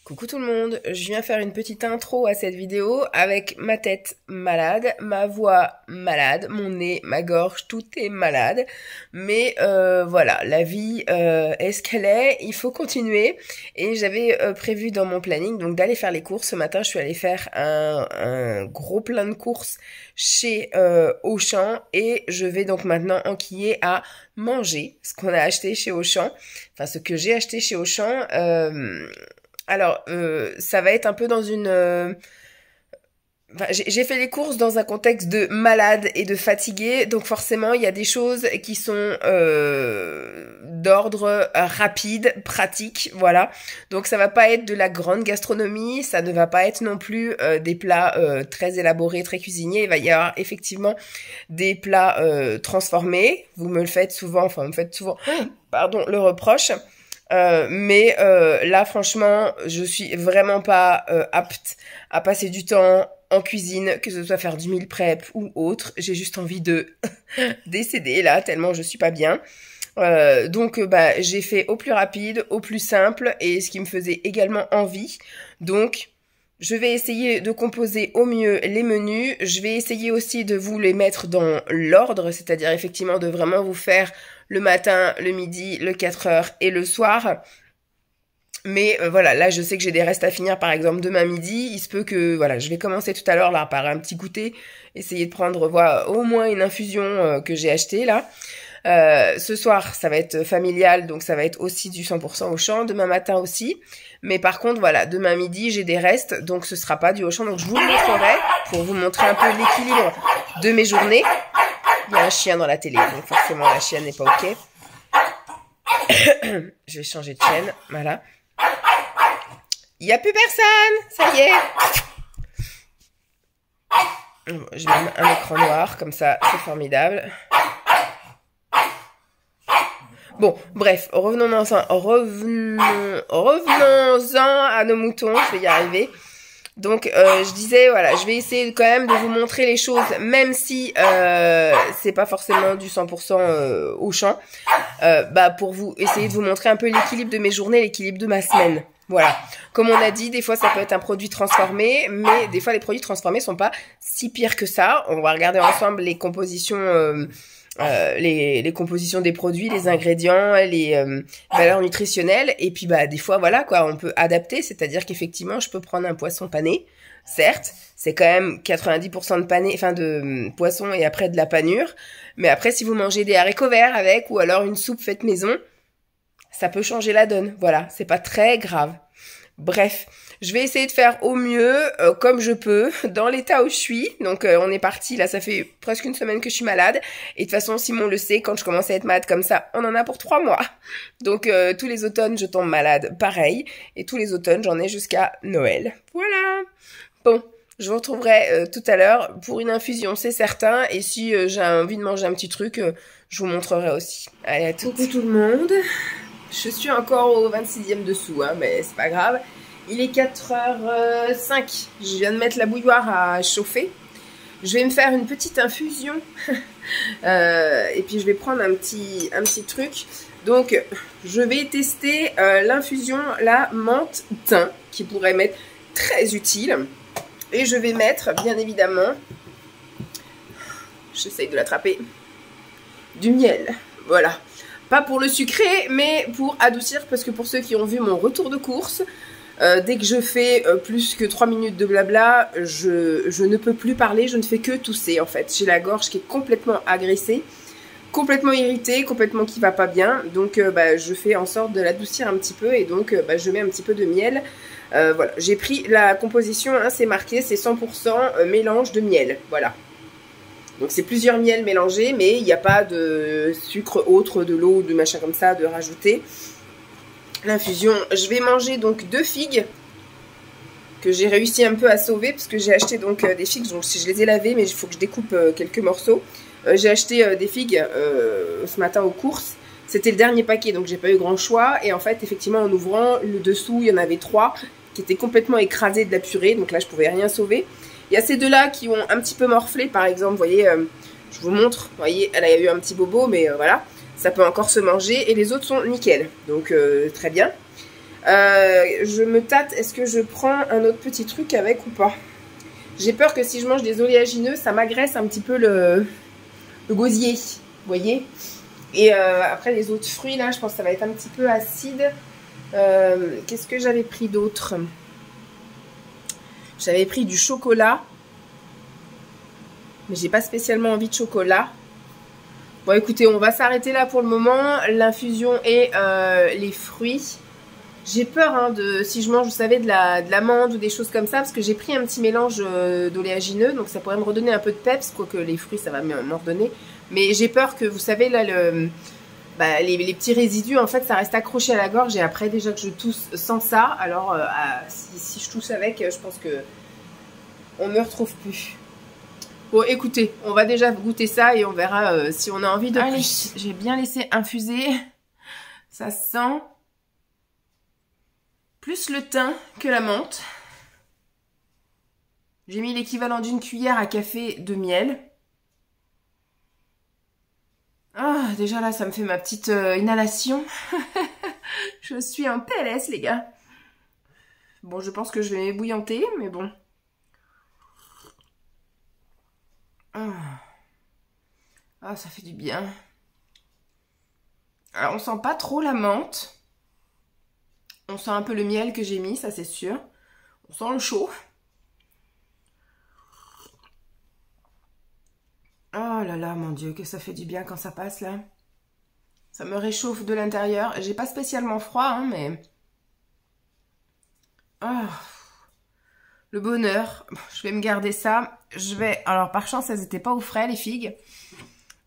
Coucou tout le monde, je viens faire une petite intro à cette vidéo avec ma tête malade, ma voix malade, mon nez, ma gorge, tout est malade. Mais voilà, la vie est ce qu'elle est, il faut continuer. Et j'avais prévu dans mon planning donc d'aller faire les courses. Ce matin, je suis allée faire un gros plein de courses chez Auchan et je vais donc maintenant enquiller à manger ce qu'on a acheté chez Auchan, enfin ce que j'ai acheté chez Auchan. Alors, ça va être un peu dans une... Enfin, j'ai fait les courses dans un contexte de malade et de fatigué, donc forcément, il y a des choses qui sont d'ordre rapide, pratique, voilà. Donc, ça va pas être de la grande gastronomie, ça ne va pas être non plus des plats très élaborés, très cuisinés. Il va y avoir effectivement des plats transformés. Vous me le faites souvent, enfin, vous me faites souvent, pardon, le reproche. Mais là franchement je suis vraiment pas apte à passer du temps en cuisine, que ce soit faire du meal prep ou autre. J'ai juste envie de décéder là tellement je suis pas bien. Donc j'ai fait au plus rapide, au plus simple et ce qui me faisait également envie. Donc je vais essayer de composer au mieux les menus. Je vais essayer aussi de vous les mettre dans l'ordre, c'est-à-dire effectivement de vraiment vous faire le matin, le midi, le 4h et le soir. Mais voilà, là je sais que j'ai des restes à finir par exemple demain midi. Il se peut que, voilà, je vais commencer tout à l'heure là par un petit goûter. Essayer de prendre au moins une infusion que j'ai achetée là. Ce soir, ça va être familial, donc ça va être aussi du 100% Auchan. Demain matin aussi. Mais par contre, voilà, demain midi, j'ai des restes, donc ce sera pas du Auchan. Donc je vous le montrerai pour vous montrer un peu l'équilibre de mes journées. Il y a un chien dans la télé, donc forcément la chienne n'est pas ok. Je vais changer de chaîne, voilà. Il n'y a plus personne, ça y est. Je vais mettre un écran noir, comme ça, c'est formidable. Bon, bref, revenons-en à nos moutons, je vais y arriver. Donc je disais, voilà, je vais essayer quand même de vous montrer les choses, même si c'est pas forcément du 100% Auchan, pour vous essayer de vous montrer un peu l'équilibre de mes journées, l'équilibre de ma semaine. Voilà. Comme on a dit, des fois ça peut être un produit transformé, mais des fois les produits transformés sont pas si pires que ça. On va regarder ensemble les compositions les compositions des produits, les ingrédients, les valeurs nutritionnelles, et puis des fois voilà quoi, on peut adapter, c'est-à-dire qu'effectivement je peux prendre un poisson pané, certes, c'est quand même 90% de pané, enfin de poisson et après de la panure, mais après si vous mangez des haricots verts avec, ou alors une soupe faite maison, ça peut changer la donne, voilà, c'est pas très grave. Bref, je vais essayer de faire au mieux, comme je peux, dans l'état où je suis. Donc on est parti, là ça fait presque une semaine que je suis malade. Et de toute façon, Simon le sait, quand je commence à être malade comme ça, on en a pour 3 mois. Donc tous les automnes, je tombe malade, pareil. Et tous les automnes, j'en ai jusqu'à Noël. Voilà. Bon, je vous retrouverai tout à l'heure pour une infusion, c'est certain. Et si j'ai envie de manger un petit truc, je vous montrerai aussi. Allez, à toutes. Coucou tout le monde. Je suis encore au 26e dessous, hein, mais c'est pas grave. Il est 4h05. Je viens de mettre la bouilloire à chauffer. Je vais me faire une petite infusion. Et puis je vais prendre un petit truc. Donc je vais tester l'infusion, la menthe thym, qui pourrait m'être très utile. Et je vais mettre, bien évidemment, j'essaye de l'attraper, du miel. Voilà. Pas pour le sucré, mais pour adoucir, parce que pour ceux qui ont vu mon retour de course, dès que je fais plus que 3 minutes de blabla, je ne peux plus parler, je ne fais que tousser en fait. J'ai la gorge qui est complètement agressée, complètement irritée, complètement qui va pas bien. Donc je fais en sorte de l'adoucir un petit peu et donc je mets un petit peu de miel. Voilà, j'ai pris la composition, hein, c'est marqué, c'est 100% mélange de miel, voilà. Donc c'est plusieurs miels mélangés, mais il n'y a pas de sucre autre, de l'eau, de machin comme ça, de rajouter. L'infusion, je vais manger donc 2 figues que j'ai réussi un peu à sauver parce que j'ai acheté donc des figues, donc je les ai lavées, mais il faut que je découpe quelques morceaux. J'ai acheté des figues ce matin aux courses. C'était le dernier paquet, donc j'ai pas eu grand choix. Et en fait, effectivement, en ouvrant le dessous, il y en avait 3 qui étaient complètement écrasés de la purée, donc là je pouvais rien sauver. Il y a ces 2-là qui ont un petit peu morflé, par exemple, vous voyez, je vous montre, vous voyez, elle a eu un petit bobo, mais voilà, ça peut encore se manger, et les autres sont nickel, donc très bien. Je me tâte, est-ce que je prends un autre petit truc avec ou pas? J'ai peur que si je mange des oléagineux, ça m'agresse un petit peu le gosier, vous voyez. Et après les autres fruits, là, je pense que ça va être un petit peu acide. Qu'est-ce que j'avais pris d'autre? J'avais pris du chocolat. Mais j'ai pas spécialement envie de chocolat. Bon, écoutez, on va s'arrêter là pour le moment. L'infusion et les fruits. J'ai peur hein, si je mange, vous savez, de l'amande ou des choses comme ça, parce que j'ai pris un petit mélange d'oléagineux, donc ça pourrait me redonner un peu de peps, quoique les fruits, ça va m'en redonner. Mais j'ai peur que, vous savez, là, les petits résidus, en fait, ça reste accroché à la gorge, et après, déjà que je tousse sans ça, alors si je tousse avec, je pense que on me retrouve plus. Bon, écoutez, on va déjà goûter ça, et on verra si on a envie de plus. J'ai bien laissé infuser, ça sent... plus le thym que la menthe. J'ai mis l'équivalent d'une cuillère à café de miel. Ah, déjà là, ça me fait ma petite inhalation. Je suis en PLS, les gars. Bon, je pense que je vais m'ébouillanter, mais bon. Ah, ça fait du bien. Alors, on sent pas trop la menthe. On sent un peu le miel que j'ai mis, ça c'est sûr. On sent le chaud. Oh là là, mon Dieu, que ça fait du bien quand ça passe là. Ça me réchauffe de l'intérieur. J'ai pas spécialement froid, hein, mais... Oh, le bonheur. Je vais me garder ça. Alors, par chance, elles n'étaient pas au frais, les figues.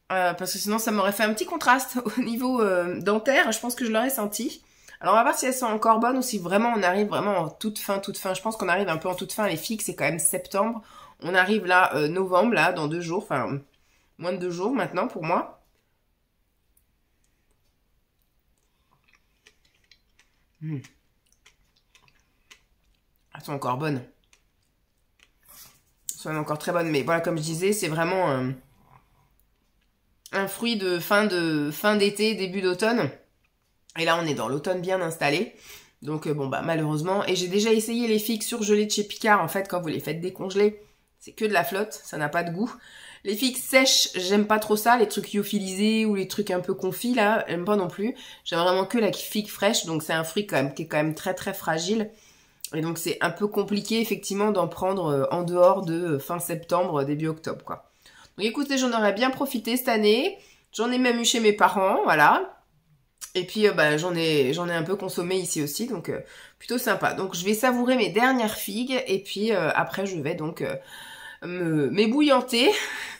Parce que sinon, ça m'aurait fait un petit contraste au niveau dentaire. Je pense que je l'aurais senti. Alors, on va voir si elles sont encore bonnes ou si vraiment on arrive vraiment en toute fin, toute fin. Je pense qu'on arrive un peu en toute fin. Les figues, c'est quand même septembre. On arrive là, novembre, là, dans 2 jours. Enfin, moins de 2 jours maintenant pour moi. Elles sont encore bonnes. Elles sont encore très bonnes. Mais voilà, comme je disais, c'est vraiment un fruit de fin d'été, début d'automne. Et là, on est dans l'automne bien installé. Donc, bon, bah, malheureusement. Et j'ai déjà essayé les figues surgelées de chez Picard. En fait, quand vous les faites décongeler, c'est que de la flotte. Ça n'a pas de goût. Les figues sèches, j'aime pas trop ça. Les trucs lyophilisés ou les trucs un peu confits, là, j'aime pas non plus. J'aime vraiment que la figue fraîche. Donc, c'est un fruit quand même qui est quand même très, très fragile. Et donc, c'est un peu compliqué, effectivement, d'en prendre en dehors de fin septembre, début octobre, quoi. Donc, écoutez, j'en aurais bien profité cette année. J'en ai même eu chez mes parents, voilà. Et puis bah, j'en ai un peu consommé ici aussi, donc plutôt sympa. Donc je vais savourer mes dernières figues et puis après je vais donc m'ébouillanter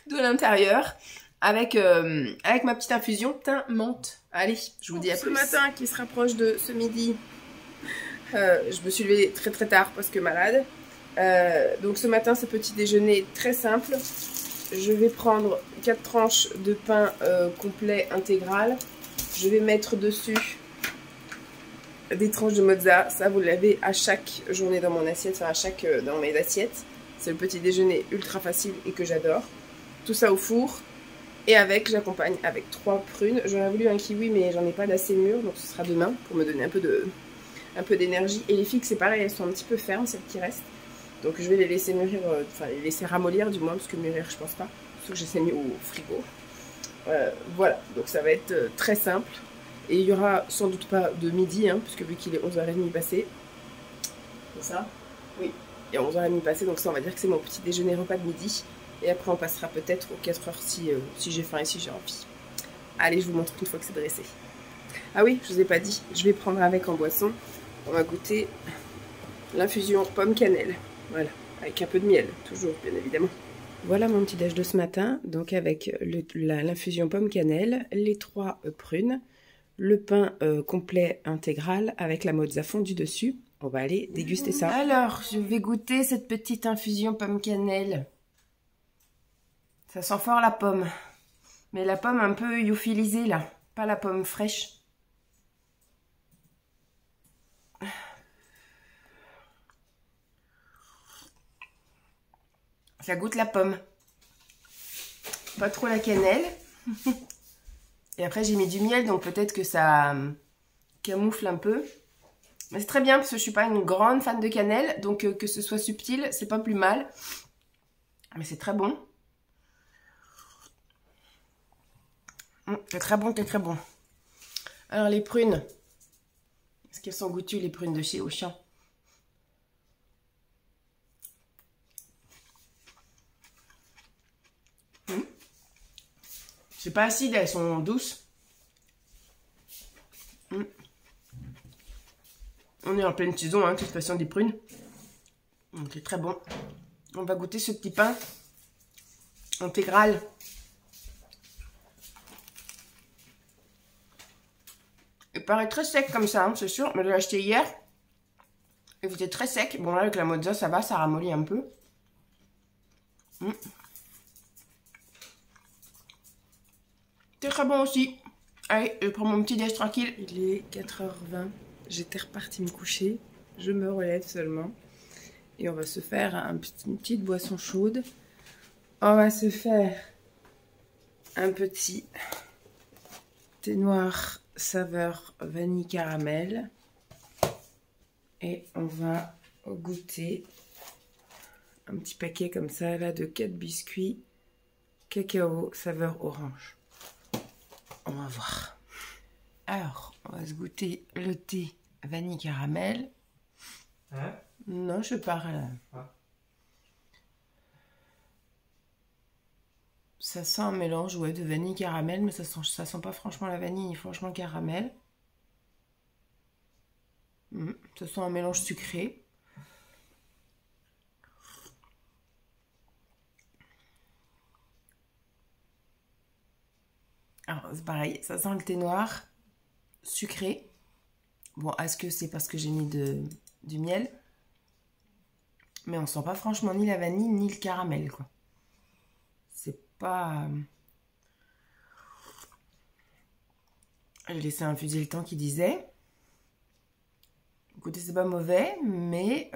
de l'intérieur avec ma petite infusion thym menthe. Allez, je vous dis à plus. Ce matin qui se rapproche de ce midi, je me suis levée très très tard parce que malade. Donc ce matin, ce petit déjeuner très simple. Je vais prendre 4 tranches de pain complet intégral. Je vais mettre dessus des tranches de mozza. Ça, vous l'avez à chaque journée dans mon assiette, enfin dans mes assiettes. C'est le petit déjeuner ultra facile et que j'adore. Tout ça au four. Et j'accompagne avec 3 prunes. J'aurais voulu un kiwi, mais j'en ai pas d'assez mûr, donc ce sera demain pour me donner un peu d'énergie. Et les figues, c'est pareil, elles sont un petit peu fermes, celles qui restent. Donc je vais les laisser mûrir, enfin les laisser ramollir du moins, parce que mûrir, je pense pas. Sauf que je les ai mis au frigo. Voilà, donc ça va être très simple. Et il y aura sans doute pas de midi, hein, puisque vu qu'il est 11h30 passé. C'est ça? Oui, il est 11h30 passé, donc ça on va dire que c'est mon petit déjeuner repas de midi. Et après on passera peut-être aux 4h si j'ai faim et si j'ai envie. Allez, je vous montre une fois que c'est dressé. Ah oui, je vous ai pas dit, je vais prendre avec en boisson. On va goûter l'infusion pomme cannelle. Voilà, avec un peu de miel, toujours bien évidemment. Voilà mon petit déj de ce matin, donc avec l'infusion pomme cannelle, les 3 prunes, le pain complet intégral avec la mozza fondue dessus. On va aller déguster ça. Alors, je vais goûter cette petite infusion pomme cannelle. Ça sent fort la pomme, mais la pomme un peu lyophilisée là, pas la pomme fraîche. Ça goûte la pomme. Pas trop la cannelle. Et après j'ai mis du miel, donc peut-être que ça camoufle un peu. Mais c'est très bien parce que je suis pas une grande fan de cannelle. Donc que ce soit subtil, c'est pas plus mal. Mais c'est très bon. C'est très bon, c'est très bon. Alors les prunes. Est-ce qu'elles sont goûtues les prunes de chez Auchan? C'est pas acide, elles sont douces. On est en pleine saison, hein, de toute façon, des prunes. Donc c'est très bon. On va goûter ce petit pain intégral. Il paraît très sec comme ça, hein, c'est sûr. Mais je l'ai acheté hier. Il était très sec. Bon, là, avec la mozza, ça va, ça ramollit un peu. C'est très bon aussi. Allez, je prends mon petit déj tranquille. Il est 4h20. J'étais repartie me coucher. Je me relève seulement. Et on va se faire une petite boisson chaude. On va se faire un petit thé noir saveur vanille caramel. Et on va goûter un petit paquet comme ça là de 4 biscuits cacao saveur orange. On va voir. Alors, on va se goûter le thé vanille caramel. Hein? Non, je parle. Ah. Ça sent un mélange, ouais, de vanille caramel, mais ça sent pas franchement la vanille, ni franchement le caramel. Ça sent un mélange sucré. Alors, c'est pareil, ça sent le thé noir sucré. Bon, est-ce que c'est parce que j'ai mis du miel? Mais on sent pas franchement ni la vanille ni le caramel, quoi. C'est pas... J'ai laissé infuser le temps qu'il disait. Écoutez, c'est pas mauvais, mais...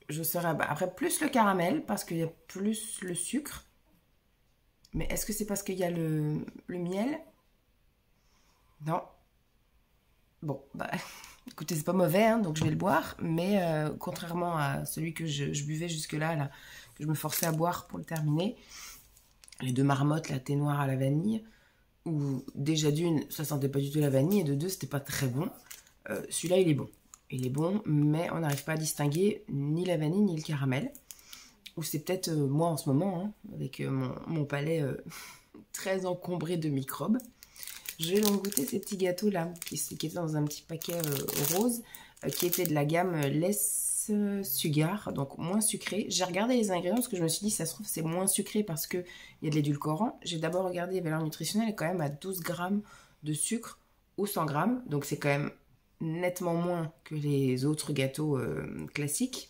je serais... Après, plus le caramel, parce qu'il y a plus le sucre. Mais est-ce que c'est parce qu'il y a le miel? Non. Bon, bah... Écoutez, c'est pas mauvais, hein, donc je vais le boire. Mais contrairement à celui que je buvais jusque-là, là, que je me forçais à boire pour le terminer, les deux marmottes, la thé noir à la vanille, où déjà d'une, ça sentait pas du tout la vanille, et de deux, c'était pas très bon. Celui-là, il est bon. Il est bon, mais on n'arrive pas à distinguer ni la vanille ni le caramel. Ou c'est peut-être moi en ce moment, hein, avec mon palais très encombré de microbes. Je vais donc goûter ces petits gâteaux là, qui étaient dans un petit paquet rose, qui étaient de la gamme Less Sugar, donc moins sucré. J'ai regardé les ingrédients parce que je me suis dit, ça se trouve, c'est moins sucré parce qu'il y a de l'édulcorant. J'ai d'abord regardé les valeurs nutritionnelles, et quand même à 12 grammes de sucre ou 100 grammes, donc c'est quand même nettement moins que les autres gâteaux classiques,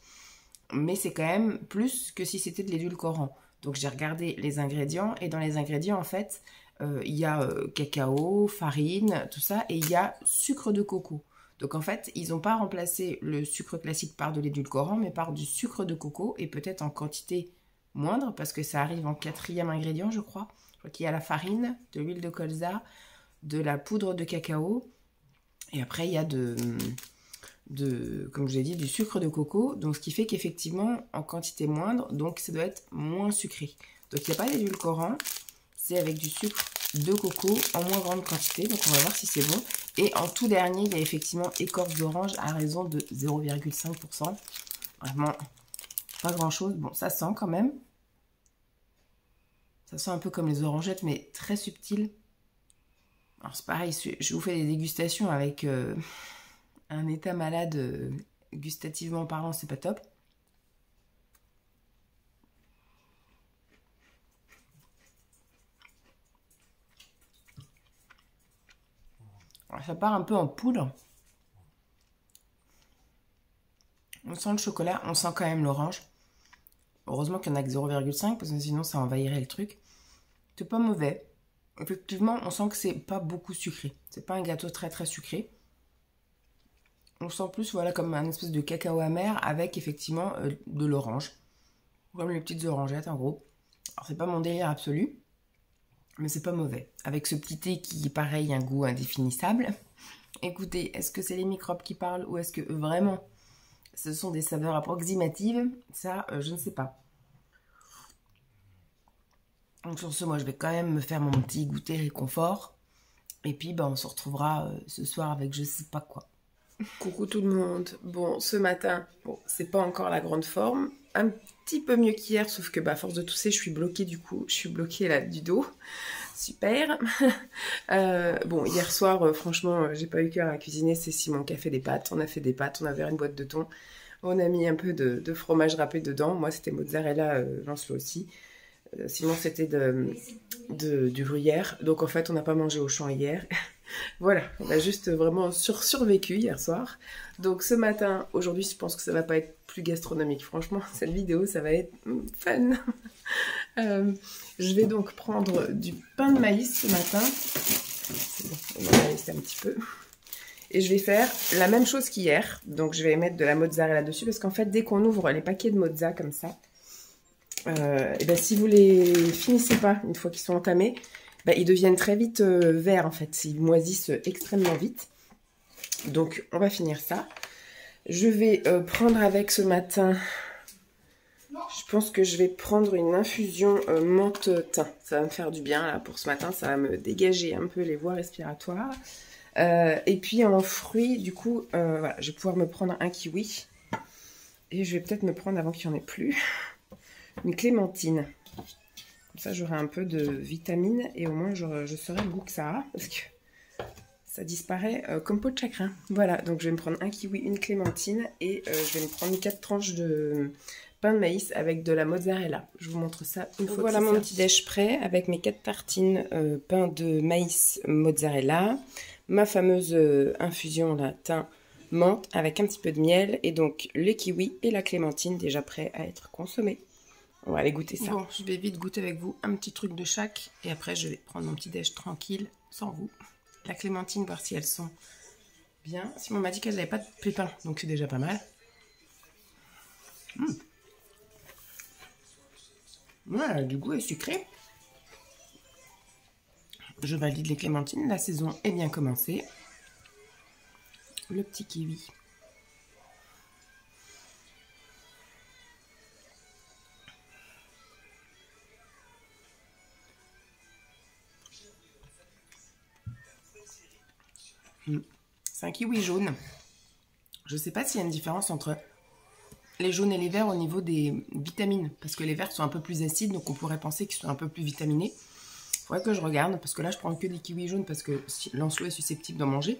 mais c'est quand même plus que si c'était de l'édulcorant. Donc j'ai regardé les ingrédients, et dans les ingrédients, en fait, il y a cacao, farine, tout ça, et il y a sucre de coco. Donc en fait, ils n'ont pas remplacé le sucre classique par de l'édulcorant, mais par du sucre de coco, et peut-être en quantité moindre, parce que ça arrive en 4e ingrédient, je crois. Je crois qu'il y a la farine, de l'huile de colza, de la poudre de cacao, et après il y a comme je l'ai dit, du sucre de coco, donc ce qui fait qu'effectivement, en quantité moindre, donc ça doit être moins sucré. Donc il n'y a pas d'édulcorant, c'est avec du sucre de coco en moins grande quantité, donc on va voir si c'est bon. Et en tout dernier, il y a effectivement écorce d'orange à raison de 0,5%. Vraiment, pas grand chose. Bon, ça sent quand même. Ça sent un peu comme les orangettes, mais très subtil. Alors c'est pareil, je vous fais des dégustations avec un état malade, gustativement parlant, c'est pas top. Alors, ça part un peu en poudre. On sent le chocolat, on sent quand même l'orange. Heureusement qu'il n'y en a que 0,5 parce que sinon ça envahirait le truc. C'est pas mauvais. Effectivement, on sent que c'est pas beaucoup sucré. C'est pas un gâteau très très sucré. On sent plus, voilà, comme un espèce de cacao amer avec effectivement de l'orange. Comme les petites orangettes en gros. Alors c'est pas mon délire absolu, mais c'est pas mauvais. Avec ce petit thé qui, pareil, a un goût indéfinissable. Écoutez, est-ce que c'est les microbes qui parlent ou est-ce que vraiment ce sont des saveurs approximatives? Ça, je ne sais pas. Donc sur ce, moi, je vais quand même me faire mon petit goûter réconfort. Et puis, ben, on se retrouvera ce soir avec je sais pas quoi. Coucou tout le monde. Bon, ce matin, bon, c'est pas encore la grande forme. Un petit peu mieux qu'hier, sauf que, bah, à force de tousser, je suis bloquée du coup. Je suis bloquée là du dos. Super. Bon, hier soir, franchement, j'ai pas eu cœur à cuisiner. C'est Simon qui a fait des pâtes. On a fait des pâtes, on avait une boîte de thon. On a mis un peu de fromage râpé dedans. Moi, c'était mozzarella, Lancelot aussi. Sinon, c'était du gruyère. Donc, en fait, on n'a pas mangé au champ hier. Voilà, on a juste vraiment survécu hier soir. Donc, ce matin, aujourd'hui, je pense que ça va pas être plus gastronomique. Franchement, cette vidéo, ça va être fun. Je vais donc prendre du pain de maïs ce matin. C'est bon, on va laisser un petit peu. Et je vais faire la même chose qu'hier. Donc, je vais mettre de la mozzarella dessus. Parce qu'en fait, dès qu'on ouvre les paquets de mozza comme ça, et ben, si vous les finissez pas une fois qu'ils sont entamés, ben, ils deviennent très vite verts en fait. Ils moisissent extrêmement vite. Donc, on va finir ça. Je vais prendre avec ce matin... Je pense que je vais prendre une infusion menthe-thym. Ça va me faire du bien là pour ce matin. Ça va me dégager un peu les voies respiratoires. Et puis en fruits, du coup, voilà, je vais pouvoir me prendre un kiwi. Et je vais peut-être me prendre, avant qu'il n'y en ait plus, une clémentine. Comme ça, j'aurai un peu de vitamines et au moins, je saurai le goût que ça a. Parce que ça disparaît comme peau de chagrin. Voilà, donc je vais me prendre un kiwi, une clémentine et je vais me prendre 4 tranches de pain de maïs avec de la mozzarella. Je vous montre ça une fois. Voilà mon petit déj prêt avec mes 4 tartines pain de maïs mozzarella. Ma fameuse infusion là, thym menthe avec un petit peu de miel et donc le kiwi et la clémentine déjà prêts à être consommés. On va aller goûter ça. Bon, je vais vite goûter avec vous un petit truc de chaque et après je vais prendre mon petit déj tranquille sans vous. La clémentine, voir si elles sont bien. Simon m'a dit qu'elles n'avaient pas de pépins, donc c'est déjà pas mal. Ouais, du goût est sucré. Je valide les clémentines, la saison est bien commencée. Le petit kiwi. C'est un kiwi jaune. Je ne sais pas s'il y a une différence entre les jaunes et les verts au niveau des vitamines. Parce que les verts sont un peu plus acides, donc on pourrait penser qu'ils sont un peu plus vitaminés. Il faudrait que je regarde, parce que là je prends que des kiwis jaunes parce que Lancelot est susceptible d'en manger.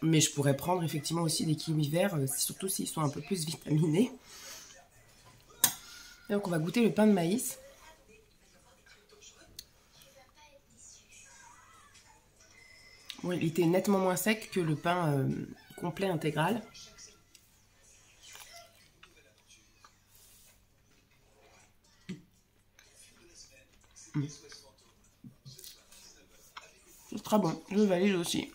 Mais je pourrais prendre effectivement aussi des kiwis verts, surtout s'ils sont un peu plus vitaminés. Et donc on va goûter le pain de maïs. Bon, il était nettement moins sec que le pain complet intégral. C'est très bon, je valide aussi.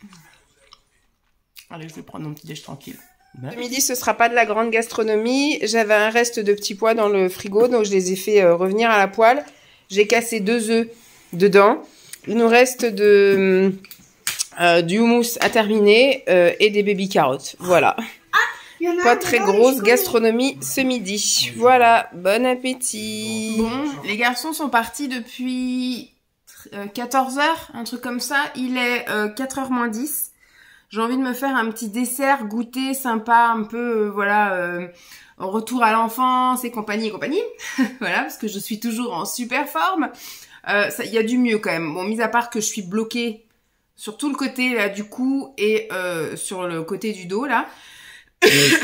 Allez, je vais prendre mon petit déj tranquille. Ce midi, ce sera pas de la grande gastronomie. J'avais un reste de petits pois dans le frigo, donc je les ai fait revenir à la poêle. J'ai cassé 2 œufs dedans. Il nous reste du houmous à terminer et des baby carottes. Voilà. Pas très grosse gastronomie ce midi. Voilà, bon appétit. Bon, les garçons sont partis depuis 14 h, un truc comme ça. Il est 4h moins 10. J'ai envie de me faire un petit dessert goûter sympa, un peu, voilà, retour à l'enfance et compagnie et compagnie. Voilà, parce que je suis toujours en super forme. Il y a du mieux quand même. Bon, mis à part que je suis bloquée sur tout le côté là du cou et sur le côté du dos là.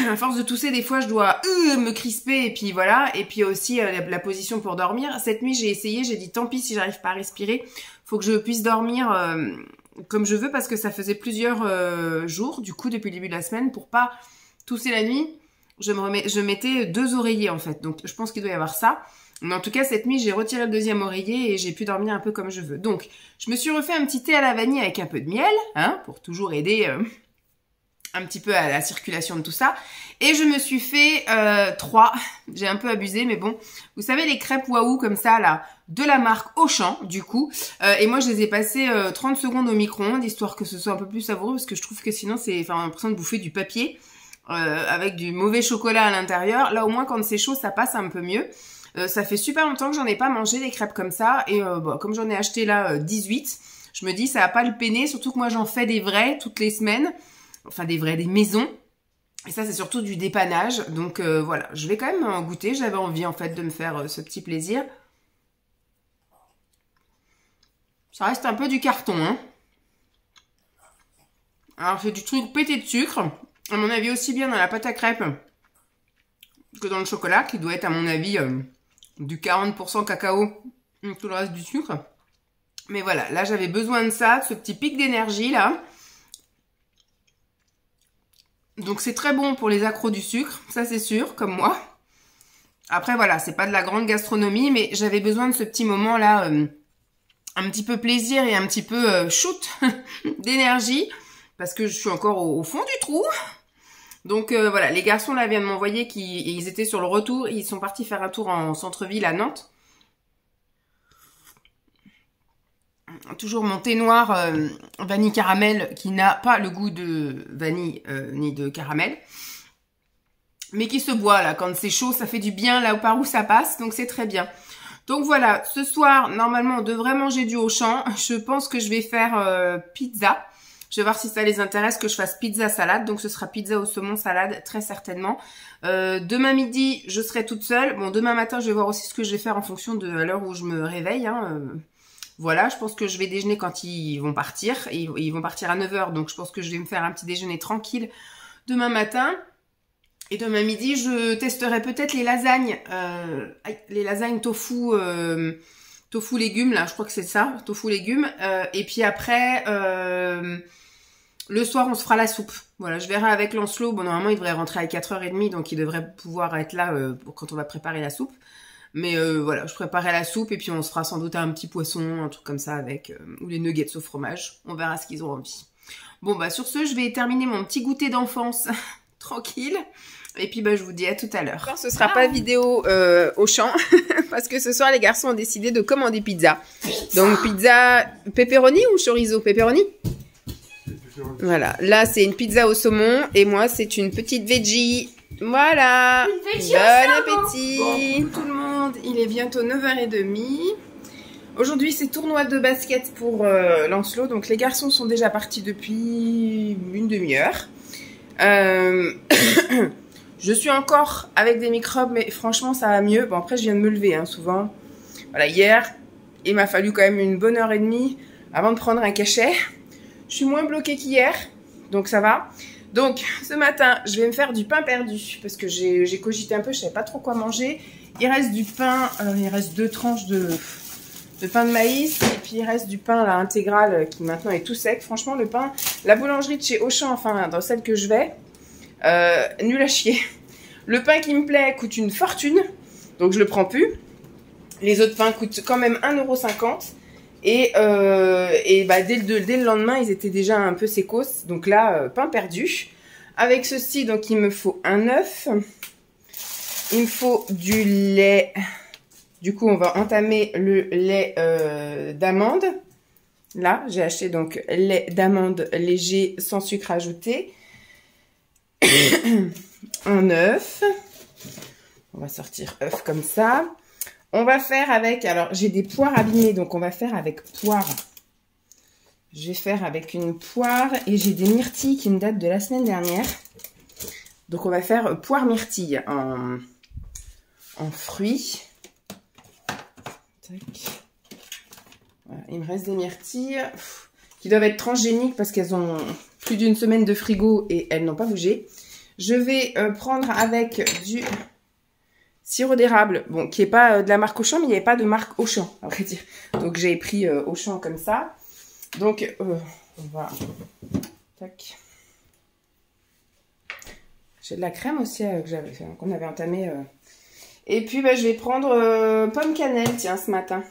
À force de tousser, des fois, je dois me crisper et puis voilà. Et puis aussi la position pour dormir. Cette nuit, j'ai essayé, j'ai dit tant pis si j'arrive pas à respirer. Faut que je puisse dormir comme je veux parce que ça faisait plusieurs jours, du coup, depuis le début de la semaine. Pour pas tousser la nuit, je mettais 2 oreillers en fait. Donc, je pense qu'il doit y avoir ça. Mais en tout cas, cette nuit, j'ai retiré le 2e oreiller et j'ai pu dormir un peu comme je veux. Donc, je me suis refait un petit thé à la vanille avec un peu de miel, hein, pour toujours aider un petit peu à la circulation de tout ça. Et je me suis fait 3, j'ai un peu abusé, mais bon, vous savez les crêpes waouh comme ça là, de la marque Auchan du coup, et moi je les ai passées 30 secondes au micro-ondes, histoire que ce soit un peu plus savoureux, parce que je trouve que sinon c'est l'impression de bouffer du papier, avec du mauvais chocolat à l'intérieur. Là au moins quand c'est chaud ça passe un peu mieux. Ça fait super longtemps que j'en ai pas mangé des crêpes comme ça, et bon, comme j'en ai acheté là 18, je me dis ça va pas le peiner, surtout que moi j'en fais des vrais toutes les semaines, enfin des vrais, des maisons. Et ça, c'est surtout du dépannage. Donc voilà, je vais quand même en goûter. J'avais envie en fait de me faire ce petit plaisir. Ça reste un peu du carton, hein. Alors c'est du truc pété de sucre. À mon avis aussi bien dans la pâte à crêpes que dans le chocolat, qui doit être à mon avis du 40% cacao, tout le reste du sucre. Mais voilà, là j'avais besoin de ça, de ce petit pic d'énergie là. Donc c'est très bon pour les accros du sucre, ça c'est sûr, comme moi. Après voilà, c'est pas de la grande gastronomie, mais j'avais besoin de ce petit moment là, un petit peu plaisir et un petit peu shoot d'énergie, parce que je suis encore au fond du trou. Donc voilà, les garçons là viennent m'envoyer qu'ils étaient sur le retour, ils sont partis faire un tour en centre-ville à Nantes. Toujours mon thé noir vanille caramel qui n'a pas le goût de vanille ni de caramel, mais qui se boit là quand c'est chaud, ça fait du bien là par où ça passe, donc c'est très bien. Donc voilà, ce soir normalement on devrait manger du Auchan. Je pense que je vais faire pizza. Je vais voir si ça les intéresse que je fasse pizza salade, donc ce sera pizza au saumon salade très certainement. Demain midi je serai toute seule. Bon, demain matin je vais voir aussi ce que je vais faire en fonction de l'heure où je me réveille, hein. Voilà, je pense que je vais déjeuner quand ils vont partir. Ils vont partir à 9 h, donc je pense que je vais me faire un petit déjeuner tranquille demain matin. Et demain midi, je testerai peut-être les lasagnes. Les lasagnes tofu, tofu légumes, là, je crois que c'est ça, tofu légumes. Et puis après, le soir, on se fera la soupe. Voilà, je verrai avec Lancelot. Bon, normalement, il devrait rentrer à 4 h 30, donc il devrait pouvoir être là quand on va préparer la soupe. Mais voilà, je préparerai la soupe et puis on se fera sans doute un petit poisson, un truc comme ça avec, ou les nuggets au fromage. On verra ce qu'ils ont envie. Bon bah sur ce, je vais terminer mon petit goûter d'enfance tranquille. Et puis bah je vous dis à tout à l'heure. Ce sera pas vidéo Auchan parce que ce soir les garçons ont décidé de commander pizza. Donc pizza pepperoni ou chorizo? Pepperoni. Voilà, là c'est une pizza au saumon et moi c'est une petite veggie. Voilà, bon appétit. Bon, tout le monde, il est bientôt 9 h 30. Aujourd'hui c'est tournoi de basket pour Lancelot, donc les garçons sont déjà partis depuis une demi-heure. Je suis encore avec des microbes, mais franchement ça va mieux. Bon après je viens de me lever, hein, souvent. Voilà, hier il m'a fallu quand même une bonne heure et demie avant de prendre un cachet. Je suis moins bloquée qu'hier, donc ça va. Donc, ce matin, je vais me faire du pain perdu, parce que j'ai cogité un peu, je savais pas trop quoi manger. Il reste du pain, il reste 2 tranches de pain de maïs, et puis il reste du pain là, intégral, qui maintenant est tout sec. Franchement, le pain, la boulangerie de chez Auchan, enfin, dans celle que je vais, nul à chier. Le pain qui me plaît coûte une fortune, donc je le prends plus. Les autres pains coûtent quand même 1,50 €. Et bah, dès le lendemain, ils étaient déjà un peu sécos. Donc là, pain perdu. Avec ceci, donc il me faut un œuf. Il me faut du lait. Du coup, on va entamer le lait d'amande. Là, j'ai acheté donc lait d'amande léger sans sucre ajouté. Un œuf. On va sortir œuf comme ça. On va faire avec, alors j'ai des poires abîmées, donc on va faire avec poire. Je vais faire avec une poire et j'ai des myrtilles qui me datent de la semaine dernière. Donc on va faire poire myrtille en fruits. Tac. Voilà, il me reste des myrtilles qui doivent être transgéniques parce qu'elles ont plus d'une semaine de frigo et elles n'ont pas bougé. Je vais prendre avec du sirop d'érable, bon, qui n'est pas de la marque Auchan, mais il n'y avait pas de marque Auchan, à vrai dire. Donc j'ai pris Auchan comme ça. Donc on va... Tac. J'ai de la crème aussi qu'on avait entamé. Et puis bah, je vais prendre pomme cannelle, tiens, ce matin.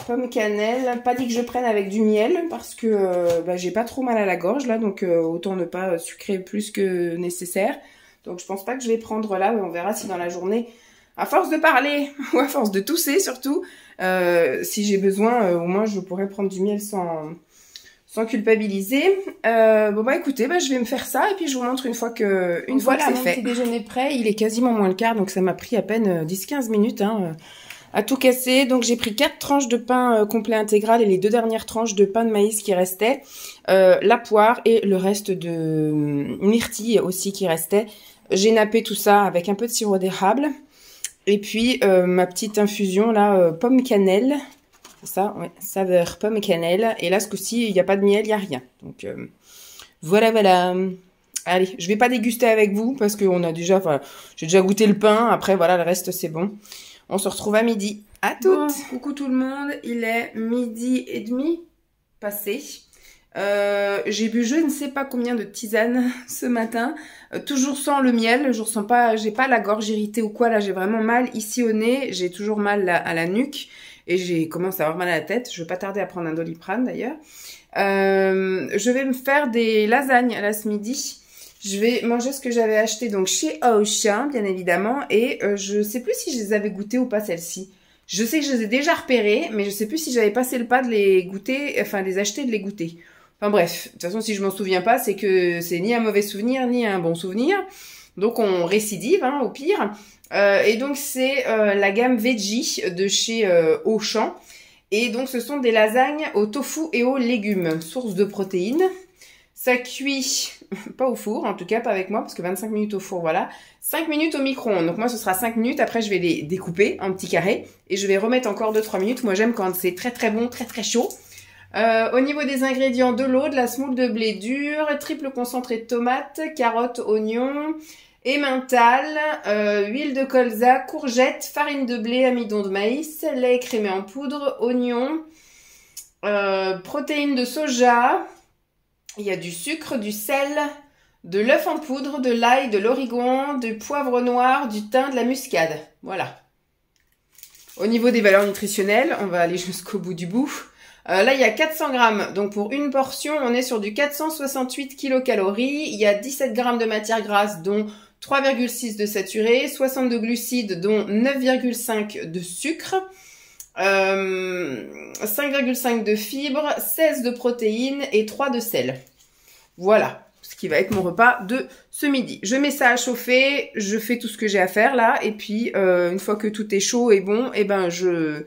pomme cannelle. Pas dit que je prenne avec du miel parce que bah, j'ai pas trop mal à la gorge là, donc autant ne pas sucrer plus que nécessaire. Donc je pense pas que je vais prendre là, mais on verra si dans la journée, à force de parler ou à force de tousser surtout, si j'ai besoin, au moins je pourrais prendre du miel sans culpabiliser. Bon bah écoutez, bah, je vais me faire ça et puis je vous montre une fois que c'est fait. Mon petit déjeuner prêt, il est quasiment moins le quart, donc ça m'a pris à peine 10-15 minutes à tout casser. Donc j'ai pris 4 tranches de pain complet intégral et les 2 dernières tranches de pain de maïs qui restaient, la poire et le reste de myrtille aussi qui restait. J'ai nappé tout ça avec un peu de sirop d'érable et puis ma petite infusion là, pomme cannelle. Ça, ouais, saveur pomme cannelle. Et là, ce coup-ci, il n'y a pas de miel, il n'y a rien. Donc, voilà, voilà. Allez, je vais pas déguster avec vous parce que j'ai déjà goûté le pain. Après, voilà, le reste, c'est bon. On se retrouve à midi. À toutes. Bon, coucou tout le monde. Il est 12h30 passé. J'ai bu je ne sais pas combien de tisanes ce matin. Toujours sans le miel. Je ressens pas, j'ai pas la gorge irritée ou quoi. Là, j'ai vraiment mal ici au nez. J'ai toujours mal à la nuque. Et j'ai commencé à avoir mal à la tête. Je vais pas tarder à prendre un Doliprane d'ailleurs. Je vais me faire des lasagnes là ce midi. Je vais manger ce que j'avais acheté donc chez Auchan, bien évidemment. Et je sais plus si je les avais goûtées ou pas celles-ci. Je sais que je les ai déjà repérées, mais je sais plus si j'avais passé le pas de les goûter, enfin de les acheter et de les goûter. Enfin bref, de toute façon si je m'en souviens pas, c'est que c'est ni un mauvais souvenir, ni un bon souvenir. Donc on récidive, hein, au pire. Et donc c'est la gamme Veggie de chez Auchan. Et donc ce sont des lasagnes au tofu et aux légumes, source de protéines. Ça cuit, pas au four, en tout cas pas avec moi, parce que 25 minutes au four, voilà. 5 minutes au micro-ondes, donc moi ce sera 5 minutes, après je vais les découper en petits carrés. Et je vais remettre encore 2-3 minutes, moi j'aime quand c'est très très bon, très très chaud. Au niveau des ingrédients, de l'eau, de la semoule de blé dur, triple concentré de tomates, carottes, oignons, emmental, huile de colza, courgettes, farine de blé, amidon de maïs, lait écrémé en poudre, oignons, protéines de soja, il y a du sucre, du sel, de l'œuf en poudre, de l'ail, de l'origan, du poivre noir, du thym, de la muscade. Voilà. Au niveau des valeurs nutritionnelles, on va aller jusqu'au bout du bout. Là, il y a 400 grammes. Donc, pour une portion, on est sur du 468 kilocalories. Il y a 17 grammes de matière grasse, dont 3,6 de saturé, 60 de glucides, dont 9,5 de sucre, 5,5 de fibres, 16 de protéines et 3 de sel. Voilà ce qui va être mon repas de ce midi. Je mets ça à chauffer, je fais tout ce que j'ai à faire là, et puis une fois que tout est chaud et bon, et ben je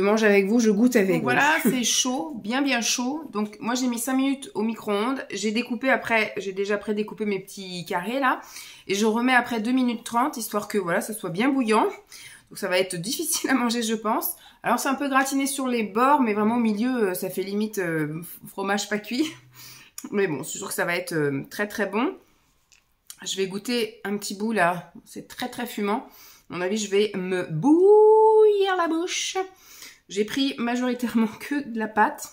mange avec vous, je goûte avec vous. Voilà, c'est chaud, bien chaud. Donc moi j'ai mis 5 minutes au micro-ondes. J'ai découpé après, j'ai déjà pré-découpé mes petits carrés là. Et je remets après 2 minutes 30, histoire que voilà, ça soit bien bouillant. Donc ça va être difficile à manger je pense. Alors c'est un peu gratiné sur les bords, mais vraiment au milieu, ça fait limite fromage pas cuit. Mais bon, c'est sûr que ça va être très très bon. Je vais goûter un petit bout là, c'est très très fumant. À mon avis, je vais me bouillir la bouche. J'ai pris majoritairement que de la pâte.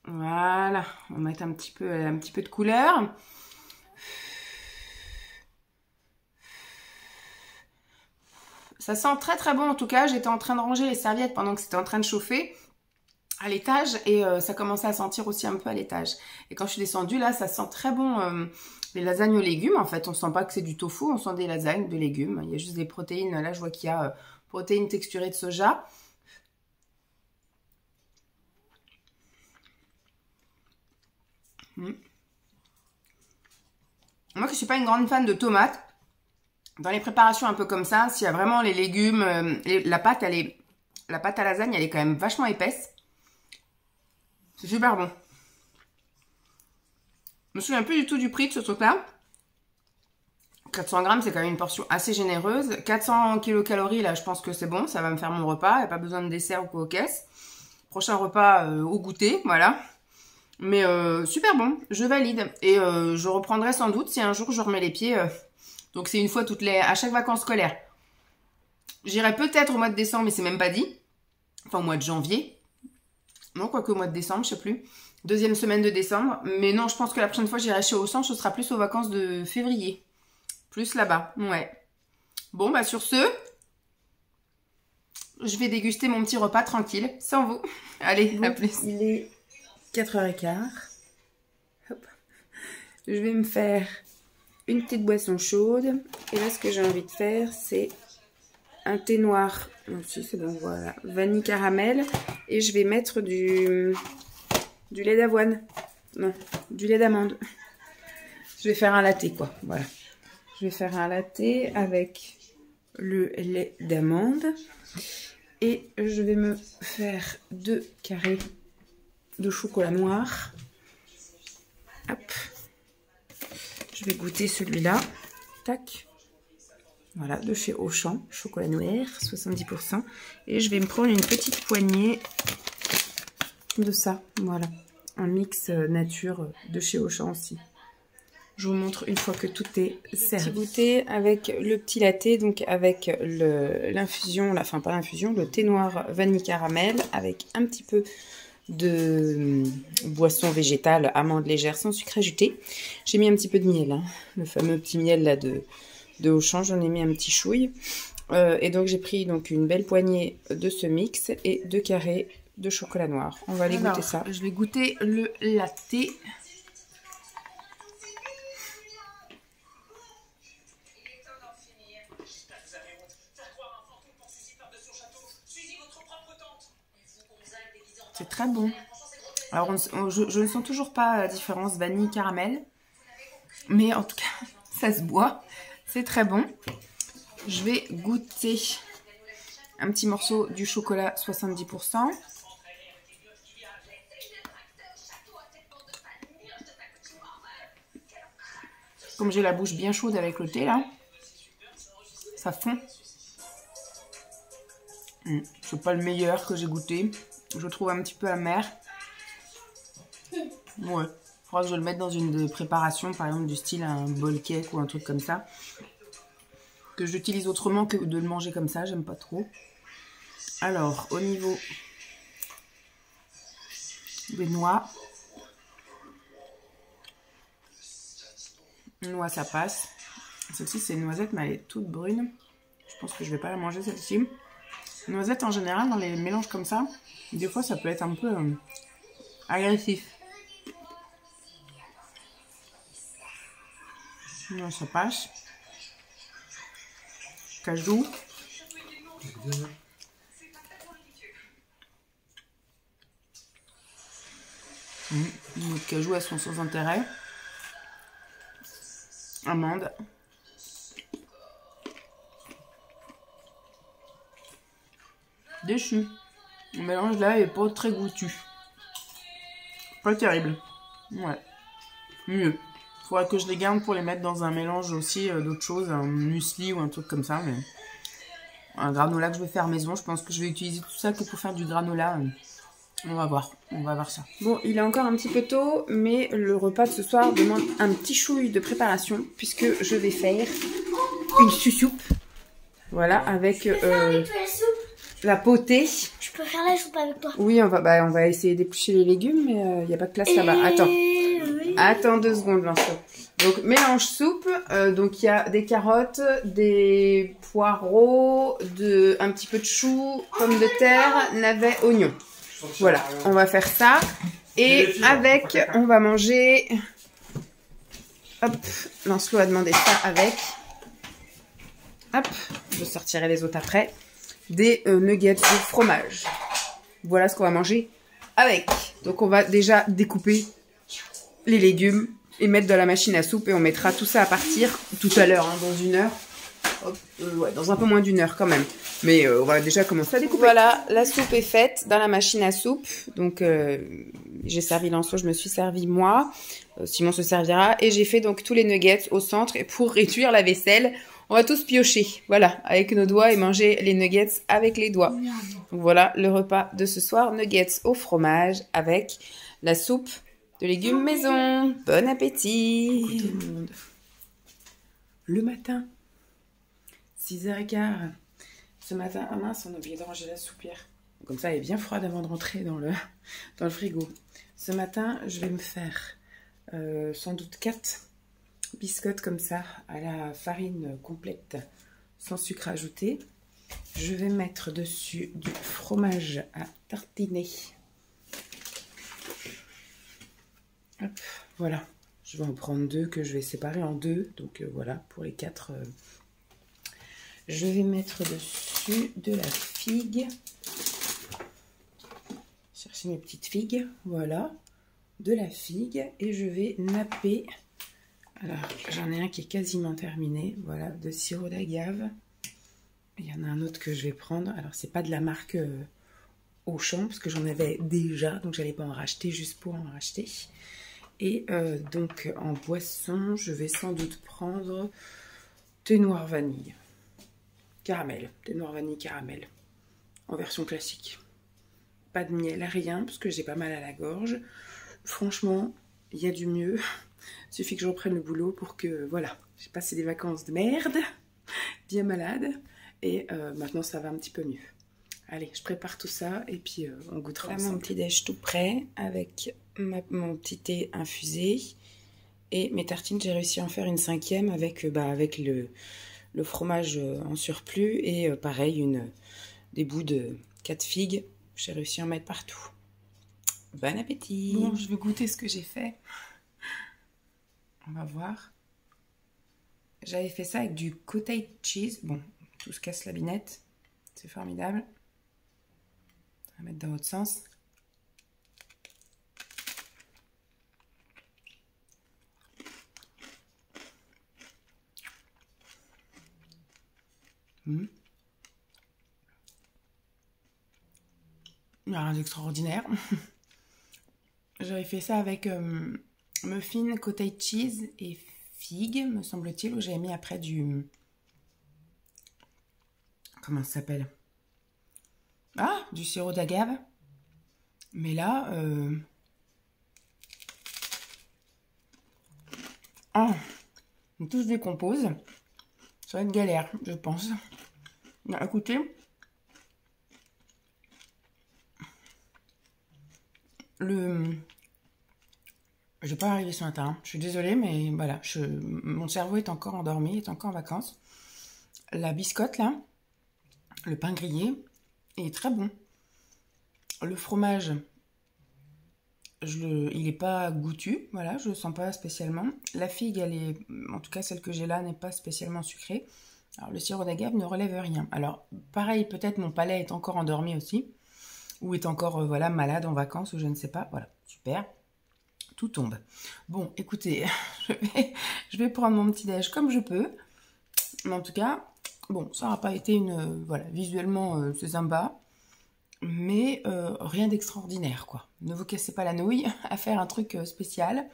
Voilà, on va mettre un petit peu de couleur. Ça sent très très bon en tout cas. J'étais en train de ranger les serviettes pendant que c'était en train de chauffer à l'étage et ça commençait à sentir aussi un peu à l'étage. Et quand je suis descendue là, ça sent très bon les lasagnes aux légumes. En fait, on sent pas que c'est du tofu, on sent des lasagnes de légumes. Il y a juste des protéines. Là, je vois qu'il y a protéines texturées de soja. Moi qui suis pas une grande fan de tomates, dans les préparations un peu comme ça, s'il y a vraiment les légumes, la pâte à lasagne, elle est quand même vachement épaisse. C'est super bon. Je me souviens plus du tout du prix de ce truc-là. 400 grammes, c'est quand même une portion assez généreuse. 400 kilocalories, là, je pense que c'est bon. Ça va me faire mon repas. Il n'y a pas besoin de dessert ou quoi aux caisses. Prochain repas au goûter, voilà. Mais super bon, je valide. Et je reprendrai sans doute si un jour je remets les pieds. Donc c'est une fois à chaque vacances scolaires. J'irai peut-être au mois de décembre, mais c'est même pas dit. Enfin au mois de janvier. Non, quoique au mois de décembre, je sais plus. Deuxième semaine de décembre. Mais non, je pense que la prochaine fois j'irai chez Auchan, ce sera plus aux vacances de février. Plus là-bas, ouais. Bon, bah sur ce, je vais déguster mon petit repas tranquille, sans vous. Allez, à plus. Il est 4h15. Hop. Je vais me faire une petite boisson chaude. Et là, ce que j'ai envie de faire, c'est un thé noir. Aussi, c'est bon, voilà. Vanille caramel. Et je vais mettre du lait d'avoine. Non, du lait d'amande. Je vais faire un latte, quoi. Voilà. Je vais faire un latte avec le lait d'amande. Et je vais me faire 2 carrés de chocolat noir. Hop. Je vais goûter celui-là. Tac. Voilà, de chez Auchan. Chocolat noir, 70%. Et je vais me prendre une petite poignée de ça. Voilà. Un mix nature de chez Auchan aussi. Je vous montre une fois que tout est servi. Petit goûter avec le petit latte, donc avec l'infusion, enfin pas l'infusion, le thé noir vanille caramel avec un petit peu de boisson végétale, amande légère sans sucre ajouté. J'ai mis un petit peu de miel, hein, le fameux petit miel là de Auchan, j'en ai mis un petit chouille. Et donc j'ai pris donc une belle poignée de ce mix et 2 carrés de chocolat noir. On va aller goûter ça. Je vais goûter le latte. C'est très bon. Alors, je ne sens toujours pas la différence vanille-caramel. Mais en tout cas, ça se boit. C'est très bon. Je vais goûter un petit morceau du chocolat 70%. Comme j'ai la bouche bien chaude avec le thé, là, ça fond. C'est pas le meilleur que j'ai goûté. Je le trouve un petit peu amer. Ouais. Faudra que je le mette dans une préparation, par exemple du style un bol cake ou un truc comme ça. Que j'utilise autrement que de le manger comme ça, j'aime pas trop. Alors, au niveau des noix. Noix, ça passe. Celle-ci, c'est une noisette, mais elle est toute brune. Je pense que je vais pas la manger, celle-ci. Noisette, en général, dans les mélanges comme ça, des fois, ça peut être un peu agressif. Non, ça passe. Cajou. Les cajou, elles sont sans intérêt. Amande. Déchu. Le mélange là est pas très goûtu. Pas terrible. Ouais. Mieux. Faudra que je les garde pour les mettre dans un mélange aussi d'autres choses, un muesli ou un truc comme ça. Mais un granola que je vais faire maison, je pense que je vais utiliser tout ça que pour faire du granola. On va voir ça. Bon, il est encore un petit peu tôt, mais le repas de ce soir demande un petit chouille de préparation, puisque je vais faire une soupe. Voilà, avec la potée. Je peux faire la soupe avec toi. Oui, on va essayer d'éplucher les légumes, mais il n'y a pas de place là-bas. Attends. Oui. Attends 2 secondes, Lancelot. Donc, mélange soupe. Donc, il y a des carottes, des poireaux, un petit peu de choux, pommes de terre, navets, oignons. Voilà, on va faire ça. Et avec, on va manger... Hop, Lancelot a demandé ça avec... Hop, je sortirai les autres après. Des nuggets de fromage. Voilà ce qu'on va manger avec. Donc on va déjà découper les légumes et mettre dans la machine à soupe. Et on mettra tout ça à partir tout à l'heure, hein, dans 1 heure. Hop, ouais, dans un peu moins d'1 heure quand même. Mais on va déjà commencer à découper. Voilà, la soupe est faite dans la machine à soupe. Donc j'ai servi Lancelot, je me suis servi moi. Simon se servira. Et j'ai fait donc tous les nuggets au centre. Et pour réduire la vaisselle, on va tous piocher. Voilà, avec nos doigts et manger les nuggets avec les doigts. Donc voilà le repas de ce soir. Nuggets au fromage avec la soupe de légumes maison. Bon appétit. Écoutez, tout le monde. Le matin, 6h15. Ce matin, ah mince, on a oublié de ranger la soupière. Comme ça, elle est bien froide avant de rentrer dans le frigo. Ce matin, je vais me faire sans doute 4 biscottes comme ça, à la farine complète, sans sucre ajouté. je vais mettre dessus du fromage à tartiner. Hop, voilà. Je vais en prendre 2 que je vais séparer en 2. Donc voilà, pour les 4. Je vais mettre dessus de la figue. Chercher mes petites figues. Voilà. De la figue. Et je vais napper. Alors, j'en ai un qui est quasiment terminé. Voilà, de sirop d'agave. Il y en a un autre que je vais prendre. Alors, c'est pas de la marque Auchan, parce que j'en avais déjà. Donc, j'allais pas en racheter juste pour en racheter. Et donc en boisson, je vais sans doute prendre thé noir vanille. Caramel. Thé noir vanille caramel. En version classique. Pas de miel, rien, parce que j'ai pas mal à la gorge. Franchement, il y a du mieux. Il suffit que je reprenne le boulot pour que, voilà, j'ai passé des vacances de merde, bien malade. Et maintenant, ça va un petit peu mieux. Allez, je prépare tout ça et puis on goûtera ensemble. Mon petit déj tout prêt avec mon petit thé infusé et mes tartines. J'ai réussi à en faire une 5e avec, avec le fromage en surplus et pareil, des bouts de 4 figues. J'ai réussi à en mettre partout. Bon appétit! Bon, je vais goûter ce que j'ai fait. On va voir. J'avais fait ça avec du cottage cheese. Bon, tout se casse la binette. C'est formidable. On va mettre dans l'autre sens. Il n'y a rien d'extraordinaire. J'avais fait ça avec muffin, cottage cheese et figue, me semble-t-il, où j'avais mis après du... Comment ça s'appelle? Ah, du sirop d'agave. Mais là... Ah, tout se décompose. Ça va être galère, je pense. Écoutez... Je vais pas arriver ce matin, je suis désolée, mais voilà, mon cerveau est encore endormi, est encore en vacances. La biscotte, là, le pain grillé, est très bon. Le fromage, il n'est pas goûtu, voilà, je le sens pas spécialement. La figue, elle est, en tout cas celle que j'ai là, n'est pas spécialement sucrée. Alors, le sirop d'agave ne relève rien. Alors, pareil, peut-être mon palais est encore endormi aussi. Ou est encore voilà, malade en vacances, ou je ne sais pas. Voilà, super. Tout tombe. Bon, écoutez, je vais prendre mon petit déj comme je peux. Mais en tout cas, bon, ça n'aura pas été voilà, visuellement, c'est sympa. Mais rien d'extraordinaire, quoi. Ne vous cassez pas la nouille à faire un truc spécial.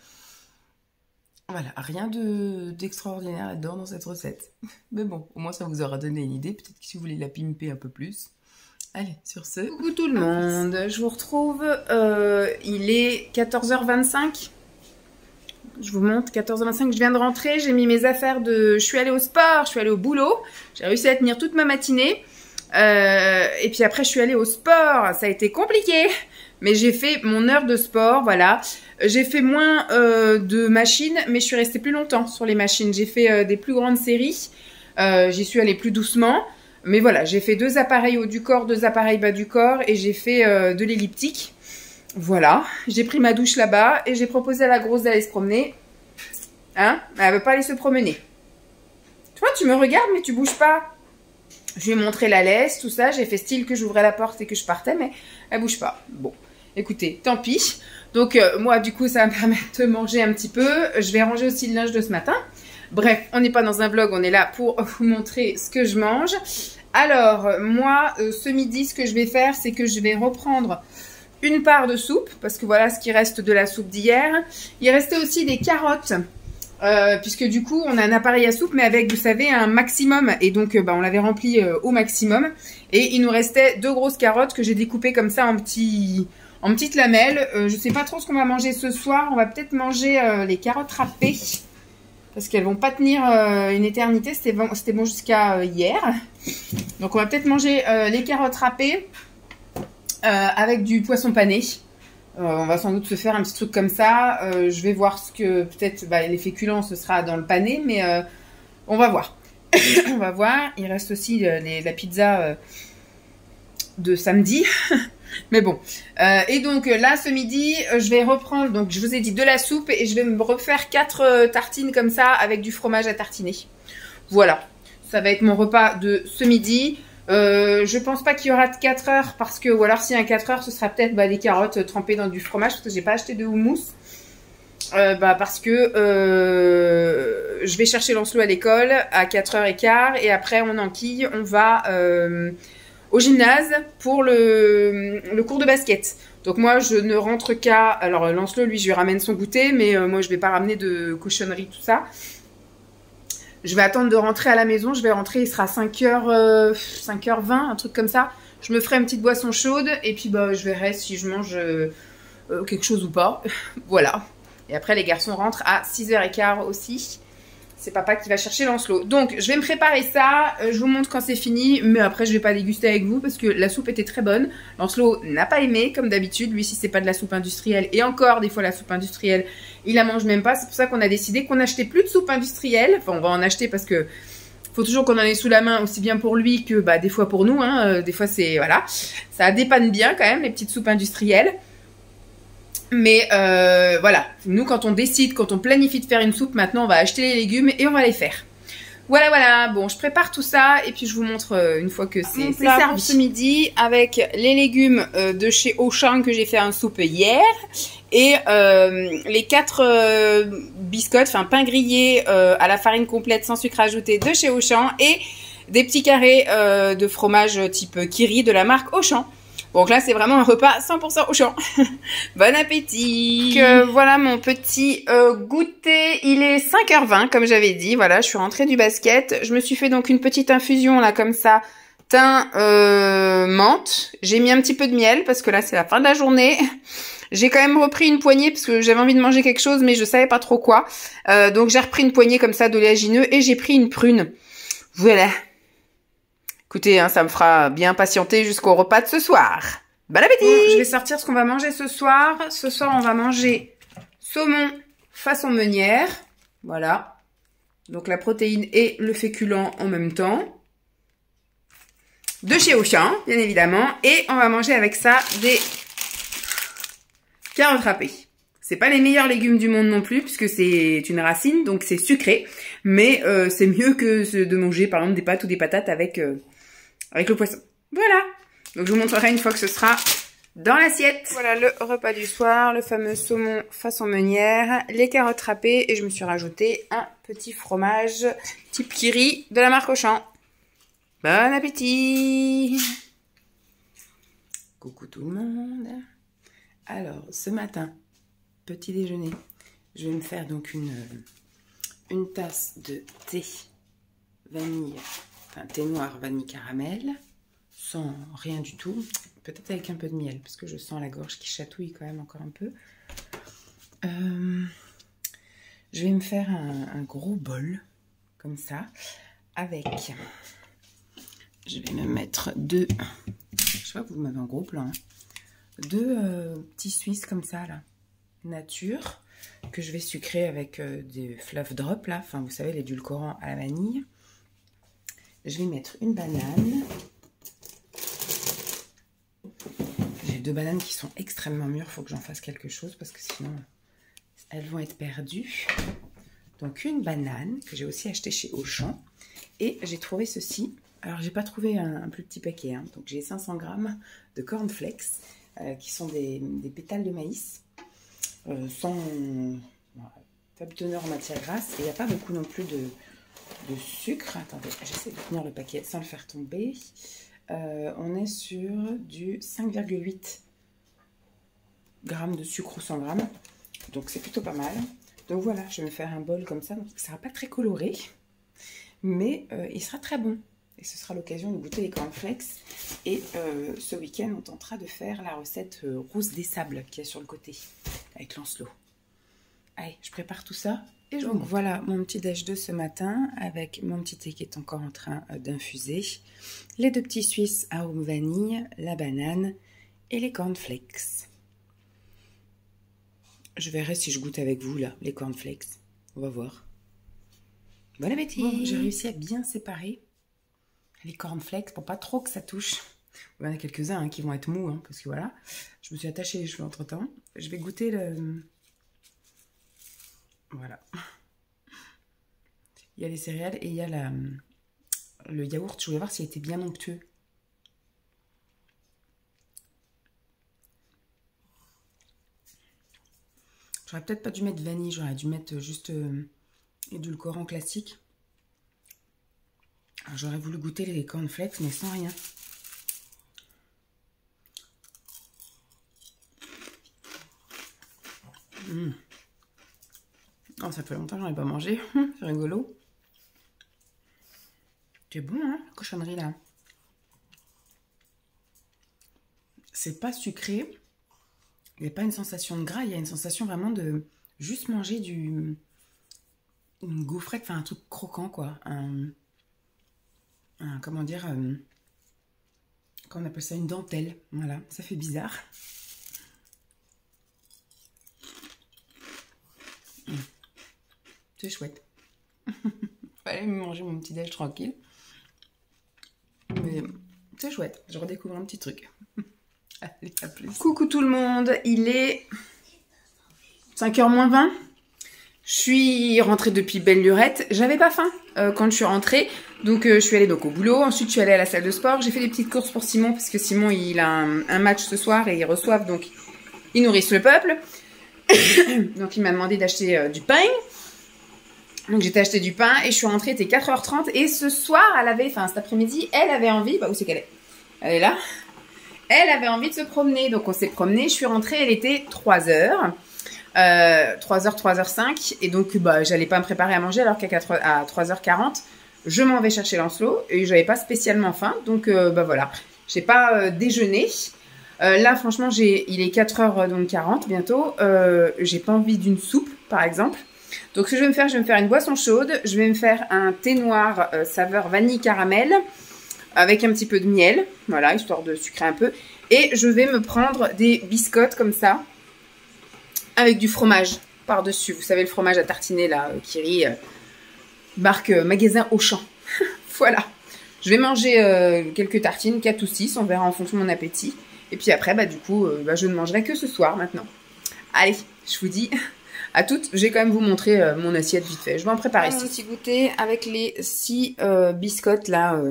Voilà, rien d'extraordinaire là-dedans dans cette recette. Mais bon, au moins ça vous aura donné une idée. Peut-être que si vous voulez la pimper un peu plus... Allez, sur ce... Coucou tout le monde, je vous retrouve, il est 14h25, je vous montre, 14h25, je viens de rentrer, j'ai mis mes affaires je suis allée au sport, je suis allée au boulot, j'ai réussi à tenir toute ma matinée, et puis après je suis allée au sport, ça a été compliqué, mais j'ai fait mon heure de sport, voilà, j'ai fait moins de machines, mais je suis restée plus longtemps sur les machines, j'ai fait des plus grandes séries, j'y suis allée plus doucement. Mais voilà, j'ai fait 2 appareils haut du corps, 2 appareils bas du corps et j'ai fait de l'elliptique. Voilà, j'ai pris ma douche là-bas et j'ai proposé à la grosse d'aller se promener. Hein? Elle veut pas aller se promener. Toi, tu me regardes mais tu bouges pas. Je lui ai montré la laisse, tout ça. J'ai fait style que j'ouvrais la porte et que je partais, mais elle bouge pas. Bon, écoutez, tant pis. Donc moi, du coup, ça va me permettre de manger un petit peu. Je vais ranger aussi le linge de ce matin. Bref, on n'est pas dans un vlog, on est là pour vous montrer ce que je mange. Alors, moi, ce midi, ce que je vais faire, c'est que je vais reprendre une part de soupe, parce que voilà ce qui reste de la soupe d'hier. Il restait aussi des carottes, puisque du coup, on a un appareil à soupe, mais avec, vous savez, un maximum. Et donc, on l'avait rempli au maximum. Et il nous restait 2 grosses carottes que j'ai découpées comme ça en petites lamelles. Je ne sais pas trop ce qu'on va manger ce soir. On va peut-être manger les carottes râpées. Parce qu'elles vont pas tenir une éternité, c'était bon jusqu'à hier. Donc on va peut-être manger les carottes râpées avec du poisson pané. On va sans doute se faire un petit truc comme ça. Je vais voir ce que peut-être les féculents ce sera dans le pané, mais on va voir. On va voir. Il reste aussi la pizza de samedi. Mais bon. Et donc là, ce midi, je vais reprendre, donc je vous ai dit de la soupe et je vais me refaire 4 tartines comme ça avec du fromage à tartiner. Voilà. Ça va être mon repas de ce midi. Je pense pas qu'il y aura de 4 heures parce que, ou alors s'il y a un 4 heures, ce sera peut-être des carottes trempées dans du fromage parce que j'ai pas acheté de houmous. Parce que je vais chercher Lancelot à l'école à 4h15 et après on enquille, on va au gymnase pour le cours de basket. Donc moi je ne rentre qu'à... Alors Lancelot lui je lui ramène son goûter mais moi je vais pas ramener de cochonnerie tout ça. Je vais attendre de rentrer à la maison, je vais rentrer, il sera 5h20, un truc comme ça. Je me ferai une petite boisson chaude et puis je verrai si je mange quelque chose ou pas. Voilà. Et après, les garçons rentrent à 6h15 aussi. C'est papa qui va chercher Lancelot. Donc, je vais me préparer ça. Je vous montre quand c'est fini. Mais après, je vais pas déguster avec vous parce que la soupe était très bonne. Lancelot n'a pas aimé, comme d'habitude. Lui, si c'est pas de la soupe industrielle. Et encore, des fois, la soupe industrielle, il la mange même pas. C'est pour ça qu'on a décidé qu'on n'achetait plus de soupe industrielle. Enfin, on va en acheter parce que faut toujours qu'on en ait sous la main, aussi bien pour lui que des fois pour nous. Hein. Des fois, c'est... Voilà. Ça dépanne bien quand même, les petites soupes industrielles. Mais voilà, nous quand on décide, quand on planifie de faire une soupe, maintenant on va acheter les légumes et on va les faire. Voilà, voilà, bon je prépare tout ça et puis je vous montre une fois que c'est servi. Ce midi avec les légumes de chez Auchan que j'ai fait en soupe hier et les 4 biscottes, enfin pain grillé à la farine complète sans sucre ajouté de chez Auchan et des petits carrés de fromage type Kiri de la marque Auchan. Donc là, c'est vraiment un repas 100% Auchan. Bon appétit. Voilà mon petit goûter. Il est 5h20, comme j'avais dit. Voilà, je suis rentrée du basket. Je me suis fait donc une petite infusion, là, comme ça. Thym, menthe. J'ai mis un petit peu de miel, parce que là, c'est la fin de la journée. J'ai quand même repris une poignée, parce que j'avais envie de manger quelque chose, mais je savais pas trop quoi. Donc j'ai repris une poignée comme ça d'oléagineux, et j'ai pris une prune. Voilà. Écoutez, hein, ça me fera bien patienter jusqu'au repas de ce soir. Bon appétit! Bon, je vais sortir ce qu'on va manger ce soir. Ce soir, on va manger saumon façon meunière. Voilà. Donc la protéine et le féculent en même temps. De chez Auchan, bien évidemment. Et on va manger avec ça des carottes râpées. C'est pas les meilleurs légumes du monde non plus, puisque c'est une racine, donc c'est sucré. Mais c'est mieux que de manger, par exemple, des pâtes ou des patates avec le poisson. Voilà. Donc je vous montrerai une fois que ce sera dans l'assiette. Voilà le repas du soir, le fameux saumon façon meunière, les carottes râpées et je me suis rajouté un petit fromage type Kiri de la marque Auchan. Bon appétit. Coucou tout le monde. Alors ce matin, petit déjeuner, je vais me faire donc une tasse de thé vanille. Un thé noir vanille caramel, sans rien du tout, peut-être avec un peu de miel, parce que je sens la gorge qui chatouille quand même encore un peu. Je vais me faire un gros bol, comme ça, avec... Je vais me mettre 2... Je sais pas, vous m'avez un gros plan. 2 petits Suisses comme ça, là, nature, que je vais sucrer avec des fluff drops, là, enfin vous savez, l'édulcorant à la vanille. Je vais mettre une banane. J'ai 2 bananes qui sont extrêmement mûres. Il faut que j'en fasse quelque chose parce que sinon, elles vont être perdues. Donc, une banane que j'ai aussi achetée chez Auchan. Et j'ai trouvé ceci. Alors, j'ai pas trouvé un plus petit paquet. Hein. Donc, j'ai 500 g de cornflakes qui sont des pétales de maïs sans faible teneur en matière grasse. Et il n'y a pas beaucoup non plus de sucre. Attendez, j'essaie de tenir le paquet sans le faire tomber. On est sur du 5,8 g de sucre ou 100 g. Donc c'est plutôt pas mal. Donc voilà, je vais me faire un bol comme ça. Donc, ça ne sera pas très coloré, mais il sera très bon. Et ce sera l'occasion de goûter les cornflakes. Et ce week-end, on tentera de faire la recette rose des sables qu'il y a sur le côté avec Lancelot. Allez, je prépare tout ça. Et donc voilà mon petit déj de ce matin avec mon petit thé qui est encore en train d'infuser, les 2 petits Suisses arôme vanille, la banane et les cornflakes. Je verrai si je goûte avec vous là, les cornflakes. On va voir. Bon appétit. Bon, j'ai réussi à bien séparer les cornflakes pour pas trop que ça touche. Il y en a quelques-uns hein, qui vont être mous, hein, parce que voilà, je me suis attachée les cheveux entre-temps. Je vais goûter le... Voilà. Il y a les céréales et il y a le yaourt. Je voulais voir s'il était bien onctueux. J'aurais peut-être pas dû mettre vanille, j'aurais dû mettre juste édulcorant classique. J'aurais voulu goûter les cornflakes, mais sans rien. Mmh. Oh, ça fait longtemps que j'en ai pas mangé. C'est rigolo. C'est bon, hein, la cochonnerie là. C'est pas sucré. Il n'y a pas une sensation de gras, il y a une sensation vraiment de juste manger une gaufrette, enfin un truc croquant quoi. Comment dire, comment on appelle ça, une dentelle. Voilà, ça fait bizarre. C'est chouette. Fallait manger mon petit déj tranquille. Mais c'est chouette, je redécouvre un petit truc. Allez, à plus. Coucou tout le monde, il est 5h moins 20. Je suis rentrée depuis belle lurette. J'avais pas faim quand je suis rentrée. Donc je suis allée donc au boulot. Ensuite je suis allée à la salle de sport. J'ai fait des petites courses pour Simon parce que Simon il a un match ce soir et ils reçoivent donc ils nourrissent le peuple. Donc il m'a demandé d'acheter du pain. Donc j'étais acheté du pain et je suis rentrée, il était 4h30 et ce soir cet après-midi, elle avait envie, où c'est qu'elle est? Elle est là. Elle avait envie de se promener, donc on s'est promené, je suis rentrée, elle était 3h. 3h, 3h05 et donc j'allais pas me préparer à manger alors qu'à 3h40 je m'en vais chercher Lancelot et j'avais pas spécialement faim donc voilà, j'ai pas déjeuné. Là franchement il est 4h40 bientôt, j'ai pas envie d'une soupe par exemple, donc ce que je vais me faire une boisson chaude, je vais me faire un thé noir saveur vanille caramel avec un petit peu de miel, voilà, histoire de sucrer un peu, et je vais me prendre des biscottes comme ça avec du fromage par-dessus. Vous savez, le fromage à tartiner, là, Kiri, marque magasin Auchan. Voilà. Je vais manger quelques tartines, 4 ou 6, on verra en fonction de mon appétit. Et puis après, du coup, je ne mangerai que ce soir, maintenant. Allez, je vous dis à toutes. Je vais quand même vous montrer mon assiette vite fait. Je vais en préparer ici. Un petit goûter avec les 6 biscottes, là,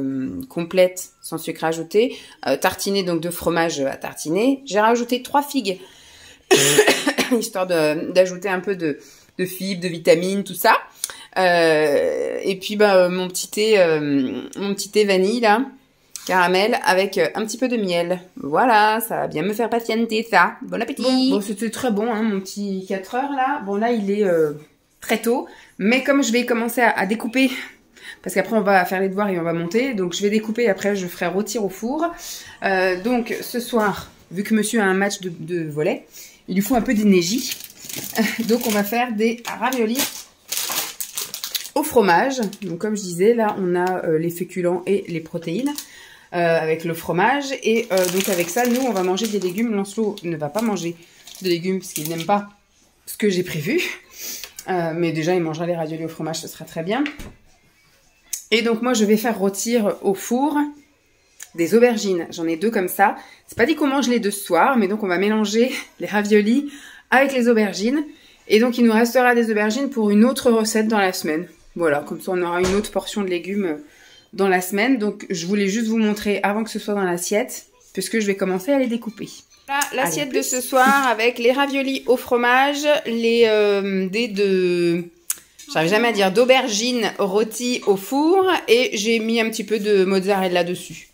complètes, sans sucre ajouté. Tartinées, donc, de fromage à tartiner. J'ai rajouté 3 figues. Histoire d'ajouter un peu de fibres, de vitamines, tout ça. Et puis mon petit thé vanille là, caramel avec un petit peu de miel. Voilà, ça va bien me faire patienter ça. Bon appétit. Bon c'était très bon hein, mon petit 4 heures là. Bon là il est très tôt, mais comme je vais commencer à découper, parce qu'après on va faire les devoirs et on va monter, donc je vais découper et après je ferai rôtir au four. Donc ce soir, vu que monsieur a un match de volley, il lui faut un peu d'énergie. Donc on va faire des raviolis au fromage. Donc comme je disais, là on a les féculents et les protéines avec le fromage. Et donc avec ça, nous on va manger des légumes. Lancelot ne va pas manger de légumes parce qu'il n'aime pas ce que j'ai prévu. Mais déjà il mangera les raviolis au fromage, ce sera très bien. Et donc moi je vais faire rôtir au four des aubergines. J'en ai 2 comme ça. C'est pas dit qu'on mange les 2 ce soir, mais donc on va mélanger les raviolis avec les aubergines. Et donc il nous restera des aubergines pour une autre recette dans la semaine. Voilà, comme ça on aura une autre portion de légumes dans la semaine. Donc je voulais juste vous montrer avant que ce soit dans l'assiette, puisque je vais commencer à les découper. Là, l'assiette de ce soir avec les raviolis au fromage, les j'arrive jamais à dire, d'aubergines rôties au four, et j'ai mis un petit peu de mozzarella dessus.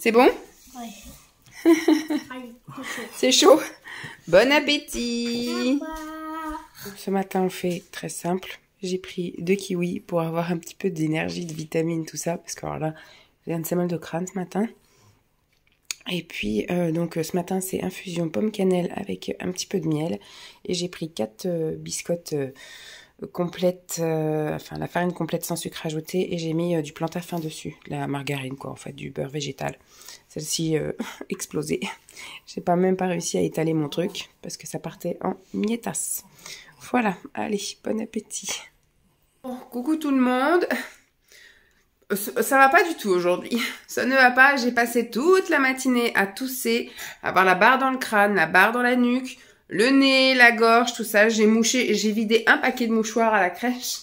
C'est bon? Ouais. C'est chaud. Bon appétit. Ce matin, on fait très simple. J'ai pris 2 kiwis pour avoir un petit peu d'énergie, de vitamines, tout ça. Parce que alors là, j'ai un assez mal de crâne ce matin. Et puis, donc ce matin, c'est infusion pomme cannelle avec un petit peu de miel. Et j'ai pris 4 biscottes complètes, enfin la farine complète sans sucre ajouté. Et j'ai mis du plantain dessus, de la margarine quoi, en fait, du beurre végétal. Celle-ci explosée. J'ai même pas réussi à étaler mon truc parce que ça partait en miettas. Voilà, allez, bon appétit. Bon, coucou tout le monde. Ça va pas du tout aujourd'hui. Ça ne va pas. J'ai passé toute la matinée à tousser, à avoir la barre dans le crâne, la barre dans la nuque, le nez, la gorge, tout ça. J'ai mouché, j'ai vidé un paquet de mouchoirs à la crèche.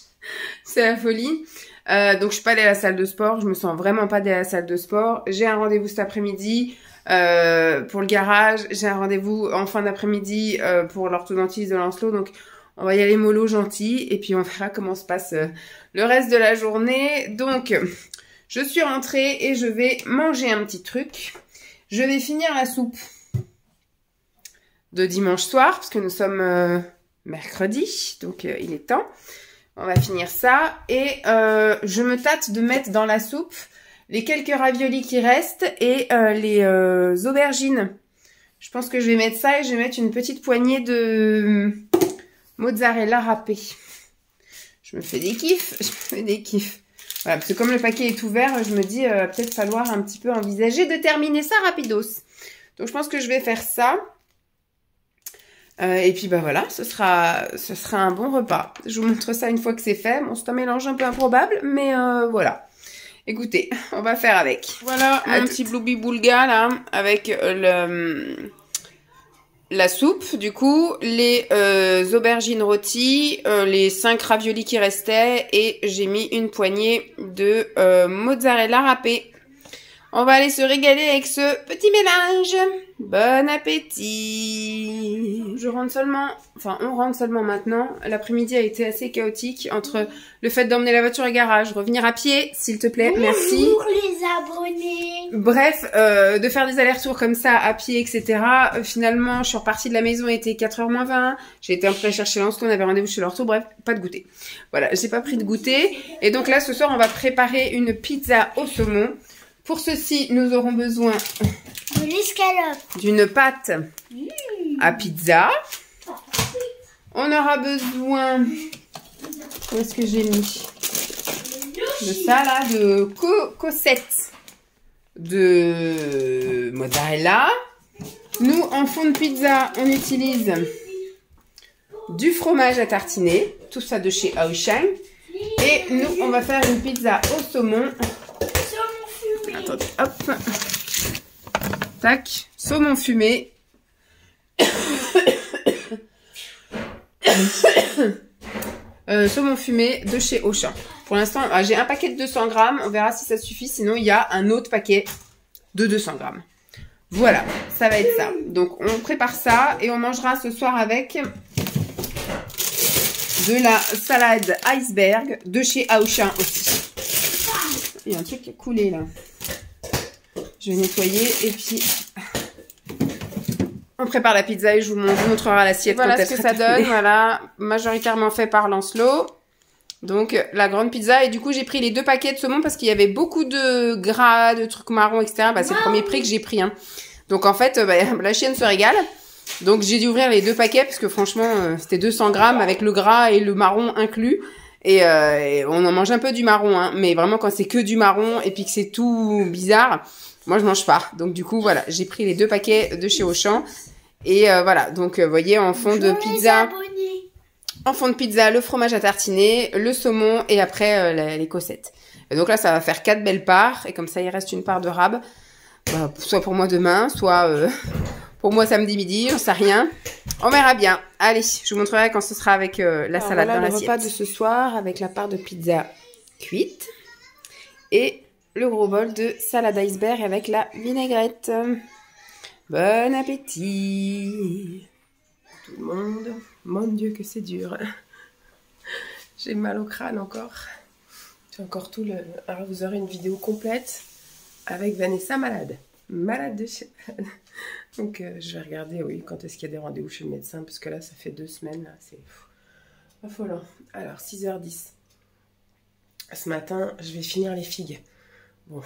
C'est la folie. Donc je suis pas allée à la salle de sport. Je me sens vraiment pas d'aller à la salle de sport. J'ai un rendez-vous cet après-midi pour le garage. J'ai un rendez-vous en fin d'après-midi pour l'orthodontiste de Lancelot. Donc on va y aller mollo gentil et puis on verra comment se passe le reste de la journée. Donc, je suis rentrée et je vais manger un petit truc. Je vais finir la soupe de dimanche soir parce que nous sommes mercredi, donc il est temps. On va finir ça et je me tâte de mettre dans la soupe les quelques raviolis qui restent et les aubergines. Je pense que je vais mettre ça et je vais mettre une petite poignée de mozzarella râpée. Je me fais des kiffs, Voilà, parce que comme le paquet est ouvert, je me dis peut-être falloir un petit peu envisager de terminer ça rapidos. Donc je pense que je vais faire ça. Et puis bah voilà, ce sera un bon repas. Je vous montre ça une fois que c'est fait. Bon, c'est un mélange un peu improbable, mais voilà. Écoutez, on va faire avec. Voilà un petit bloubi boulga là, avec la soupe, du coup, les aubergines rôties, les 5 raviolis qui restaient et j'ai mis une poignée de mozzarella râpée. On va aller se régaler avec ce petit mélange. Bon appétit. On rentre seulement maintenant. L'après-midi a été assez chaotique entre le fait d'emmener la voiture au garage, revenir à pied, s'il te plaît, merci. Bonjour les abonnés. Bref, de faire des allers-retours comme ça à pied, etc. Finalement, je suis repartie de la maison, il était 4h moins 20. J'ai été un peu chercher Lancelot, on avait rendez-vous chez l'ortho, bref, pas de goûter. Voilà, j'ai pas pris de goûter. Et donc là, ce soir, on va préparer une pizza au saumon. Pour ceci, nous aurons besoin de l'escalope, d'une pâte à pizza. On aura besoin, où est-ce que j'ai mis? De ça là, de cossette de mozzarella. Nous, en fond de pizza, on utilise du fromage à tartiner, tout ça de chez Auchan. Et nous, on va faire une pizza au saumon. Attendez, hop. Tac. Saumon fumé. Saumon fumé de chez Auchan. Pour l'instant, j'ai un paquet de 200 grammes. On verra si ça suffit. Sinon, il y a un autre paquet de 200 grammes. Voilà, ça va être ça. Donc, on prépare ça et on mangera ce soir avec de la salade iceberg de chez Auchan aussi. Il y a un truc qui a coulé là. Je vais nettoyer et puis on prépare la pizza et je vous montrera l'assiette. Voilà ce que ça donne. Voilà, majoritairement fait par Lancelot. Donc la grande pizza et du coup j'ai pris les 2 paquets de saumon parce qu'il y avait beaucoup de gras, de trucs marrons, etc. Bah, c'est le premier prix que j'ai pris. Hein. Donc en fait, la chienne se régale. Donc j'ai dû ouvrir les 2 paquets parce que franchement c'était 200 grammes avec le gras et le marron inclus. Et on en mange un peu du marron, hein, mais vraiment quand c'est que du marron et puis que c'est tout bizarre, moi je mange pas. Donc du coup voilà, j'ai pris les 2 paquets de chez Auchan et voilà. Donc vous voyez en fond de pizza, le fromage à tartiner, le saumon et après les cossettes. Et donc là ça va faire 4 belles parts et comme ça il reste une part de rab, soit pour moi demain, soit pour moi samedi midi, j'en sais rien. On verra bien. Allez, je vous montrerai quand ce sera avec la salade dans l'assiette. Le repas de ce soir avec la part de pizza cuite et le gros bol de salade iceberg avec la vinaigrette. Bon appétit tout le monde. Mon Dieu que c'est dur. J'ai mal au crâne encore. J'ai encore tout le... Alors vous aurez une vidéo complète avec Vanessa malade. Malade de chez... Donc je vais regarder, oui, quand est-ce qu'il y a des rendez-vous chez le médecin, parce que là, ça fait 2 semaines, là, c'est affolant. Alors, 6h10. Ce matin, je vais finir les figues. Bon,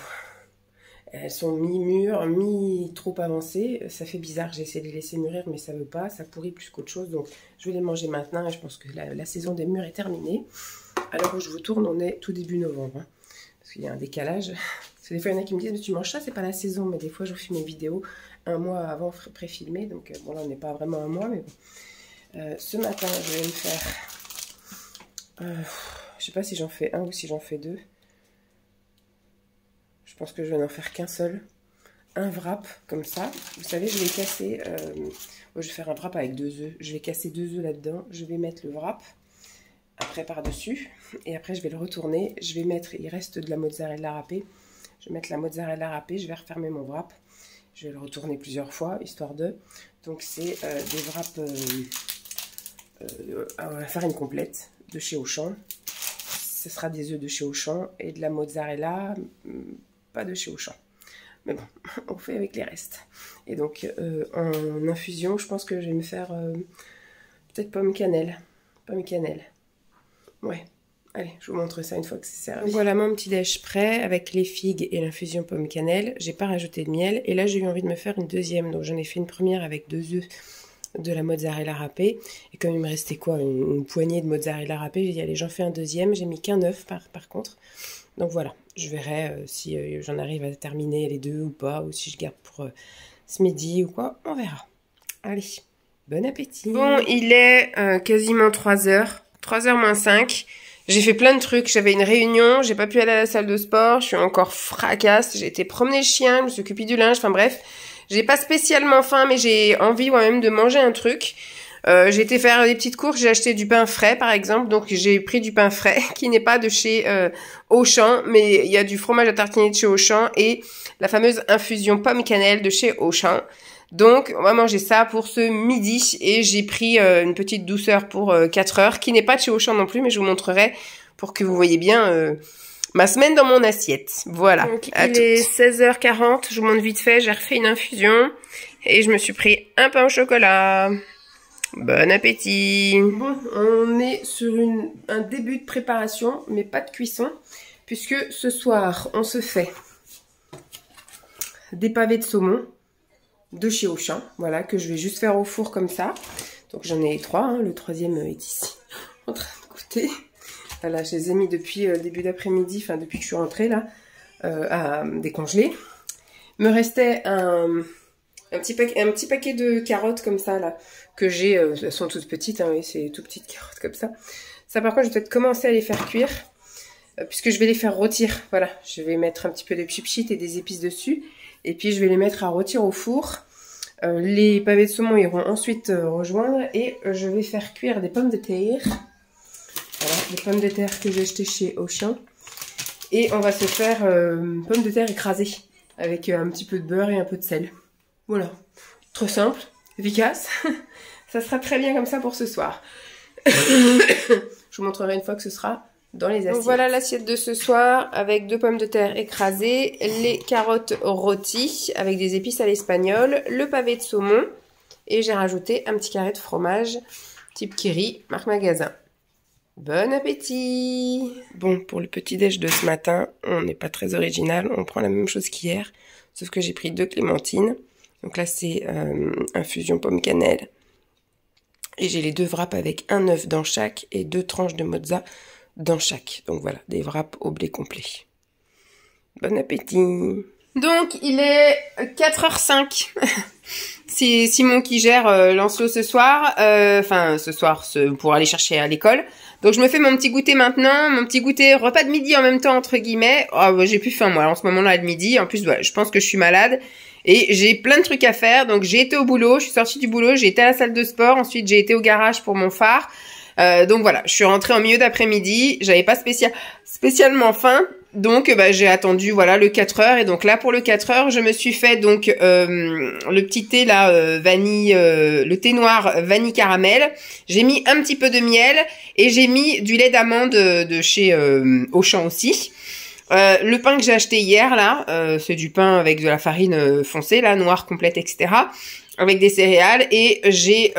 elles sont mi-mûres, mi-trop avancées. Ça fait bizarre, j'ai essayé de les laisser mûrir, mais ça veut pas, ça pourrit plus qu'autre chose. Donc, je vais les manger maintenant, et je pense que la saison des mûres est terminée. Alors où je vous tourne, on est tout début novembre, hein, parce qu'il y a un décalage. Parce que des fois, il y en a qui me disent, mais tu manges ça, c'est pas la saison. Mais des fois, je filme mes vidéos un mois avant pré-filmé. Donc, bon, là, on n'est pas vraiment un mois, mais bon. Ce matin, je vais me faire... Je sais pas si j'en fais un ou si j'en fais deux. Je pense que je vais n'en faire qu'un seul. Un wrap, comme ça. Vous savez, je vais casser... je vais faire un wrap avec 2 œufs. Je vais casser 2 œufs là-dedans. Je vais mettre le wrap après par-dessus. Et après, je vais le retourner. Je vais mettre... Il reste de la mozzarella râpée. Je vais mettre la mozzarella râpée. Je vais refermer mon wrap. Je vais le retourner plusieurs fois, histoire de... Donc, c'est des wraps à la farine complète de chez Auchan. Ce sera des œufs de chez Auchan et de la mozzarella, pas de chez Auchan. Mais bon, on fait avec les restes. Et donc, en infusion, je pense que je vais me faire peut-être pomme cannelle. Pomme cannelle. Ouais. Allez, je vous montre ça une fois que c'est servi. Donc voilà mon petit déj prêt avec les figues et l'infusion pomme cannelle. J'ai pas rajouté de miel. Et là, j'ai eu envie de me faire une deuxième. Donc j'en ai fait une première avec 2 œufs de la mozzarella râpée. Et comme il me restait quoi, une poignée de mozzarella râpée, j'ai dit allez, j'en fais un deuxième. J'ai mis qu'un œuf par contre. Donc voilà, je verrai si j'en arrive à terminer les 2 ou pas. Ou si je garde pour ce midi ou quoi. On verra. Allez, bon appétit. Bon, il est quasiment 3h. 3h moins 5. J'ai fait plein de trucs, j'avais une réunion, j'ai pas pu aller à la salle de sport, je suis encore fracasse, j'ai été promener le chien, je me suis occupée du linge, enfin bref. J'ai pas spécialement faim, mais j'ai envie moi-même de manger un truc. J'ai été faire des petites courses, j'ai acheté du pain frais par exemple, donc j'ai pris du pain frais qui n'est pas de chez Auchan, mais il y a du fromage à tartiner de chez Auchan et la fameuse infusion pomme cannelle de chez Auchan. Donc, on va manger ça pour ce midi et j'ai pris une petite douceur pour 4 heures qui n'est pas de chez Auchan non plus, mais je vous montrerai pour que vous voyez bien ma semaine dans mon assiette. Voilà. Donc, il est 16h40, je vous montre vite fait, j'ai refait une infusion et je me suis pris un pain au chocolat. Bon appétit. Bon, on est sur un début de préparation, mais pas de cuisson, puisque ce soir, on se fait des pavés de saumon de chez Auchan, voilà, que je vais juste faire au four comme ça. Donc j'en ai 3, hein, le 3e est ici, en train de goûter. Voilà, je les ai mis depuis le début d'après-midi, enfin depuis que je suis rentrée là, à décongeler. Me restait un petit paquet de carottes comme ça là, que j'ai, elles sont toutes petites, hein, oui, c'est tout petites carottes comme ça. Ça par contre, je vais peut-être commencer à les faire cuire, puisque je vais les faire rôtir, voilà. Je vais mettre un petit peu de pchit et des épices dessus. Et puis, je vais les mettre à rôtir au four. Les pavés de saumon iront ensuite rejoindre. Et je vais faire cuire des pommes de terre. Voilà, des pommes de terre que j'ai achetées chez Auchan. Et on va se faire pommes de terre écrasées. Avec un petit peu de beurre et un peu de sel. Voilà. Trop simple, efficace. Ça sera très bien comme ça pour ce soir. Je vous montrerai une fois que ce sera dans les assiettes. Donc voilà l'assiette de ce soir avec 2 pommes de terre écrasées, les carottes rôties avec des épices à l'espagnol, le pavé de saumon et j'ai rajouté un petit carré de fromage type Kiri, marque magasin. Bon appétit! Bon, pour le petit déj de ce matin, on n'est pas très original, on prend la même chose qu'hier, sauf que j'ai pris 2 clémentines. Donc là c'est infusion pomme cannelle et j'ai les 2 wraps avec un œuf dans chaque et 2 tranches de mozza dans chaque. Donc voilà, des wraps au blé complet. Bon appétit. Donc il est 4h05. C'est Simon qui gère Lancelot ce soir. Enfin ce soir pour aller chercher à l'école. Donc je me fais mon petit goûter maintenant. Mon petit goûter repas de midi en même temps entre guillemets. Oh, bah, j'ai plus faim moi en ce moment-là le midi. En plus ouais, je pense que je suis malade. Et j'ai plein de trucs à faire. Donc j'ai été au boulot. Je suis sortie du boulot. J'ai été à la salle de sport. Ensuite j'ai été au garage pour mon phare. Donc voilà, je suis rentrée en milieu d'après-midi, j'avais pas spécialement faim, donc bah, j'ai attendu voilà le 4h et donc là pour le 4h, je me suis fait donc le petit thé là vanille, le thé noir vanille caramel. J'ai mis un petit peu de miel et j'ai mis du lait d'amande de chez Auchan aussi. Le pain que j'ai acheté hier là, c'est du pain avec de la farine foncée là, noire complète etc. Avec des céréales et j'ai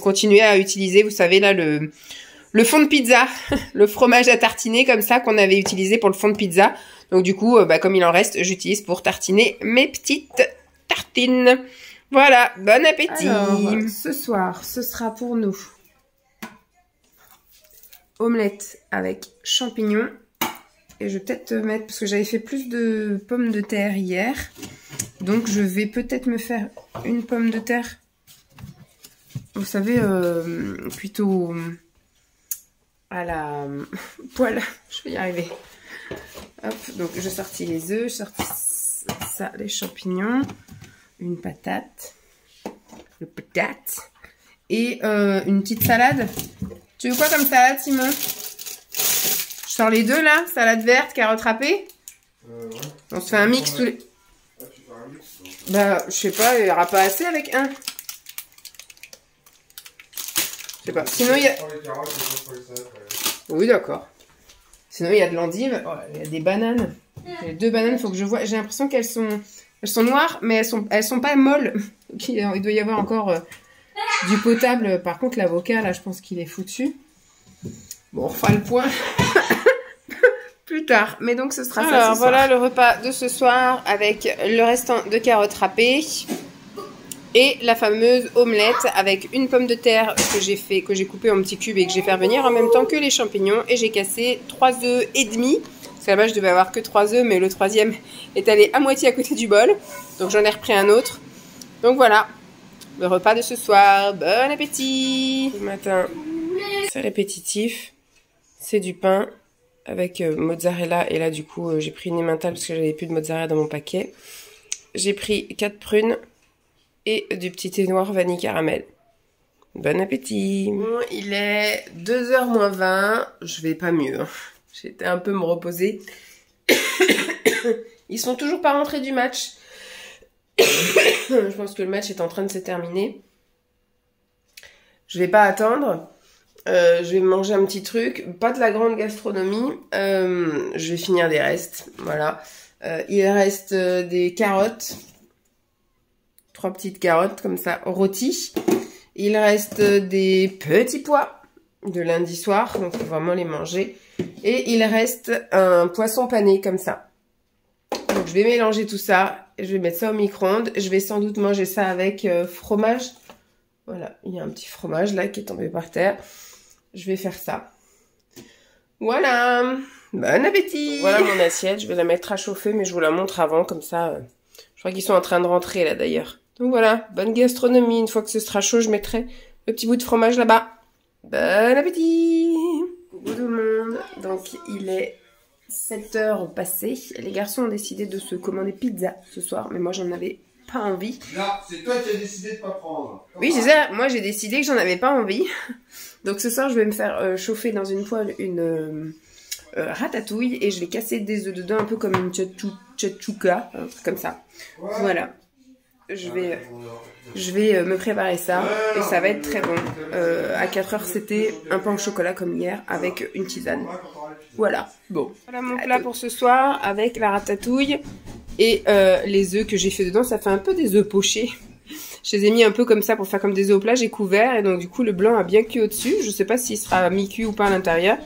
continué à utiliser, vous savez là, le fond de pizza, le fromage à tartiner comme ça qu'on avait utilisé pour le fond de pizza. Donc du coup, bah, comme il en reste, j'utilise pour tartiner mes petites tartines. Voilà, bon appétit. Alors, ce soir, ce sera pour nous omelette avec champignons. Et je vais peut-être mettre, parce que j'avais fait plus de pommes de terre hier. Donc je vais peut-être me faire une pomme de terre. Vous savez, plutôt à la poêle. Je vais y arriver. Hop, donc je sortis les œufs, je sortis ça, les champignons, une patate, le patate et une petite salade. Tu veux quoi comme salade, Simon? Je sors les deux là, salade verte, carotte râpée. Ouais. On se fait un mix tous les... Ah, tu fais un mix, Bah, je sais pas, il n'y aura pas assez avec un. Je sais pas. Sinon, il y a... Pour les carottes, et pour les salades, ouais. Oui, d'accord. Sinon, il y a de l'endive. Oh, il y a des bananes. Les deux bananes, faut que je vois. J'ai l'impression qu'elles sont noires, mais elles sont pas molles. Donc, il doit y avoir encore du potable. Par contre, l'avocat, là, je pense qu'il est foutu. Bon, on refera le point plus tard. Mais donc, ce sera ça. Alors, voilà le repas de ce soir avec le restant de carottes râpées. Et la fameuse omelette avec une pomme de terre que j'ai coupée en petits cubes et que j'ai fait venir en même temps que les champignons. Et j'ai cassé 3 œufs et demi. Parce qu'à la base, je devais avoir que 3 œufs, mais le troisième est allé à moitié à côté du bol. Donc j'en ai repris un autre. Donc voilà, le repas de ce soir. Bon appétit! Ce matin, c'est répétitif. C'est du pain avec mozzarella. Et là, du coup, j'ai pris une Emmental parce que j'avais plus de mozzarella dans mon paquet. J'ai pris 4 prunes. Et du petit thé noir vanille caramel. Bon appétit. Bon, il est 2h moins 20. Je vais pas mieux. Hein. J'ai été un peu me reposer. Ils sont toujours pas rentrés du match. Je pense que le match est en train de se terminer. Je vais pas attendre. Je vais manger un petit truc. Pas de la grande gastronomie. Je vais finir des restes. Voilà. Il reste des carottes. 3 petites carottes comme ça, rôties. Il reste des petits pois de lundi soir, donc il faut vraiment les manger. Et il reste un poisson pané comme ça. Donc je vais mélanger tout ça, je vais mettre ça au micro-ondes. Je vais sans doute manger ça avec fromage. Voilà, il y a un petit fromage là qui est tombé par terre. Je vais faire ça. Voilà, bon appétit. Voilà mon assiette, je vais la mettre à chauffer, mais je vous la montre avant, comme ça. Je crois qu'ils sont en train de rentrer là d'ailleurs. Donc voilà, bonne gastronomie. Une fois que ce sera chaud, je mettrai le petit bout de fromage là-bas. Bon appétit! Coucou tout le monde. Donc il est 7h passées. Les garçons ont décidé de se commander pizza ce soir, mais moi j'en avais pas envie. Non, c'est toi qui as décidé de pas prendre. Oui, c'est ça. Moi j'ai décidé que j'en avais pas envie. Donc ce soir je vais me faire chauffer dans une poêle une ratatouille et je vais casser des œufs dedans un peu comme une tchatchouka, comme ça. Ouais. Voilà. Je vais me préparer ça et ça va être très bon. À 4h, c'était un pain au chocolat comme hier avec une tisane. Voilà, bon. Voilà mon plat pour ce soir avec la ratatouille et les œufs que j'ai fait dedans. Ça fait un peu des œufs pochés. Je les ai mis un peu comme ça pour faire comme des œufs au plat. J'ai couvert et donc du coup le blanc a bien cuit au-dessus. Je sais pas s'il sera mi-cuit ou pas à l'intérieur.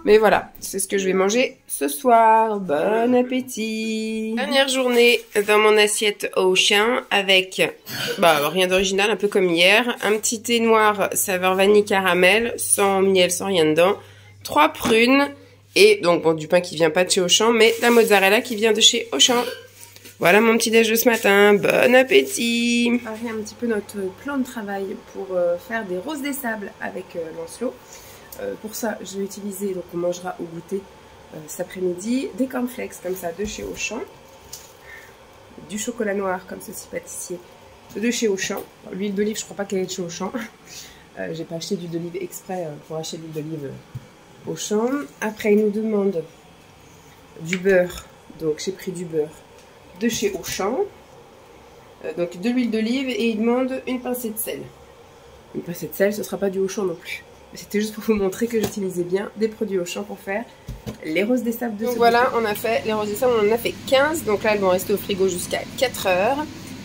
Mais voilà, c'est ce que je vais manger ce soir. Bon appétit! Dernière journée dans mon assiette au chien avec, rien d'original, un peu comme hier. Un petit thé noir saveur vanille caramel, sans miel, sans rien dedans. 3 prunes et donc bon, du pain qui vient pas de chez Auchan, mais la mozzarella qui vient de chez Auchan. Voilà mon petit déj de ce matin. Bon appétit! On va faire un petit peu notre plan de travail pour faire des roses des sables avec Lancelot. Pour ça, je vais utiliser, donc on mangera au goûter cet après-midi, des cornflakes comme ça de chez Auchan, du chocolat noir comme ceci pâtissier de chez Auchan. L'huile d'olive, je crois pas qu'elle est de chez Auchan. J'ai pas acheté d'huile d'olive exprès pour acheter de l'huile d'olive Auchan. Après, il nous demande du beurre, donc j'ai pris du beurre de chez Auchan, donc de l'huile d'olive et il demande une pincée de sel. Une pincée de sel, ce sera pas du Auchan non plus. C'était juste pour vous montrer que j'utilisais bien des produits Auchan pour faire les roses des sables de ce goûter. Voilà, on a fait les roses des sables, on en a fait 15. Donc là, elles vont rester au frigo jusqu'à 4h.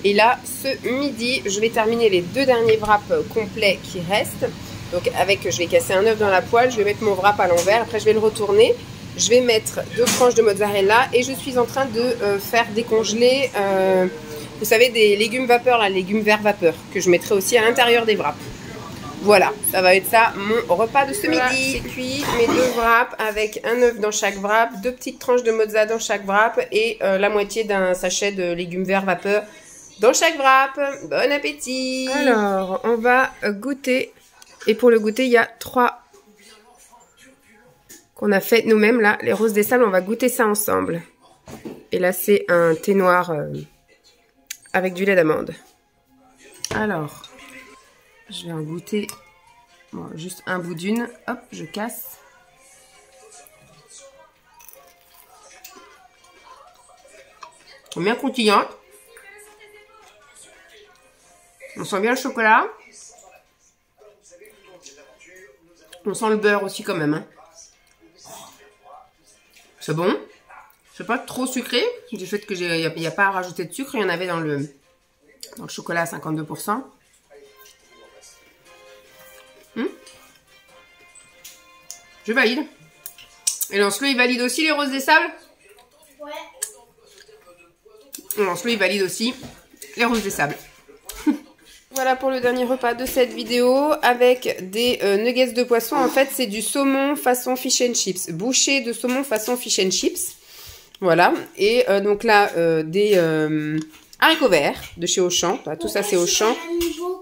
Et là, ce midi, je vais terminer les 2 derniers wraps complets qui restent. Donc je vais casser un œuf dans la poêle, je vais mettre mon wrap à l'envers. Après, je vais le retourner. Je vais mettre 2 tranches de mozzarella. Et je suis en train de faire décongeler, vous savez, des légumes vapeur, là, légumes verts vapeur, que je mettrai aussi à l'intérieur des wraps. Voilà, ça va être ça, mon repas de ce midi. C'est cuit, mes 2 wraps avec un œuf dans chaque wrap, 2 petites tranches de mozza dans chaque wrap et la moitié d'un sachet de légumes verts vapeur dans chaque wrap. Bon appétit! Alors, on va goûter. Et pour le goûter, il y a 3 qu'on a fait nous-mêmes, là, les roses des sables, on va goûter ça ensemble. Et là, c'est un thé noir avec du lait d'amande. Alors, je vais en goûter bon, juste un bout d'une. Hop, je casse. Bien croustillante. On sent bien le chocolat. On sent le beurre aussi quand même. Hein. C'est bon. C'est pas trop sucré. Du fait qu'il n'y a pas à rajouter de sucre. Il y en avait dans le chocolat à 52%. Je valide. Et Lancelot, il valide aussi les roses des sables? Ouais. Lancelot, il valide aussi les roses des sables. Voilà pour le dernier repas de cette vidéo avec des nuggets de poisson. En fait, c'est du saumon façon fish and chips. Bouchée de saumon façon fish and chips. Voilà. Et donc là, des haricots verts de chez Auchan. Voilà, tout ça, c'est Auchan.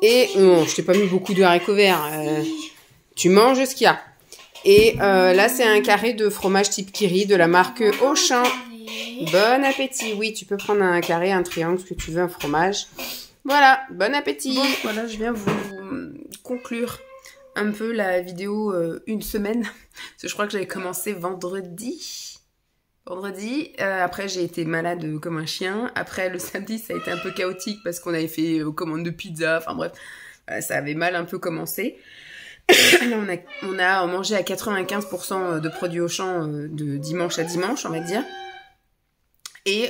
Et non, je t'ai pas mis beaucoup de haricots verts. Tu manges ce qu'il y a. Et là, c'est un carré de fromage type Kiri de la marque Auchan. Bon appétit. Oui, tu peux prendre un carré, un triangle, ce que tu veux, un fromage. Voilà, bon appétit. Bon, voilà, je viens vous conclure un peu la vidéo une semaine. Parce que je crois que j'avais commencé vendredi. Après, j'ai été malade comme un chien. Après, le samedi, ça a été un peu chaotique parce qu'on avait fait commande de pizza. Enfin bref, ça avait mal un peu commencé. Là, on a mangé à 95% de produits Auchan de dimanche à dimanche, on va dire. Et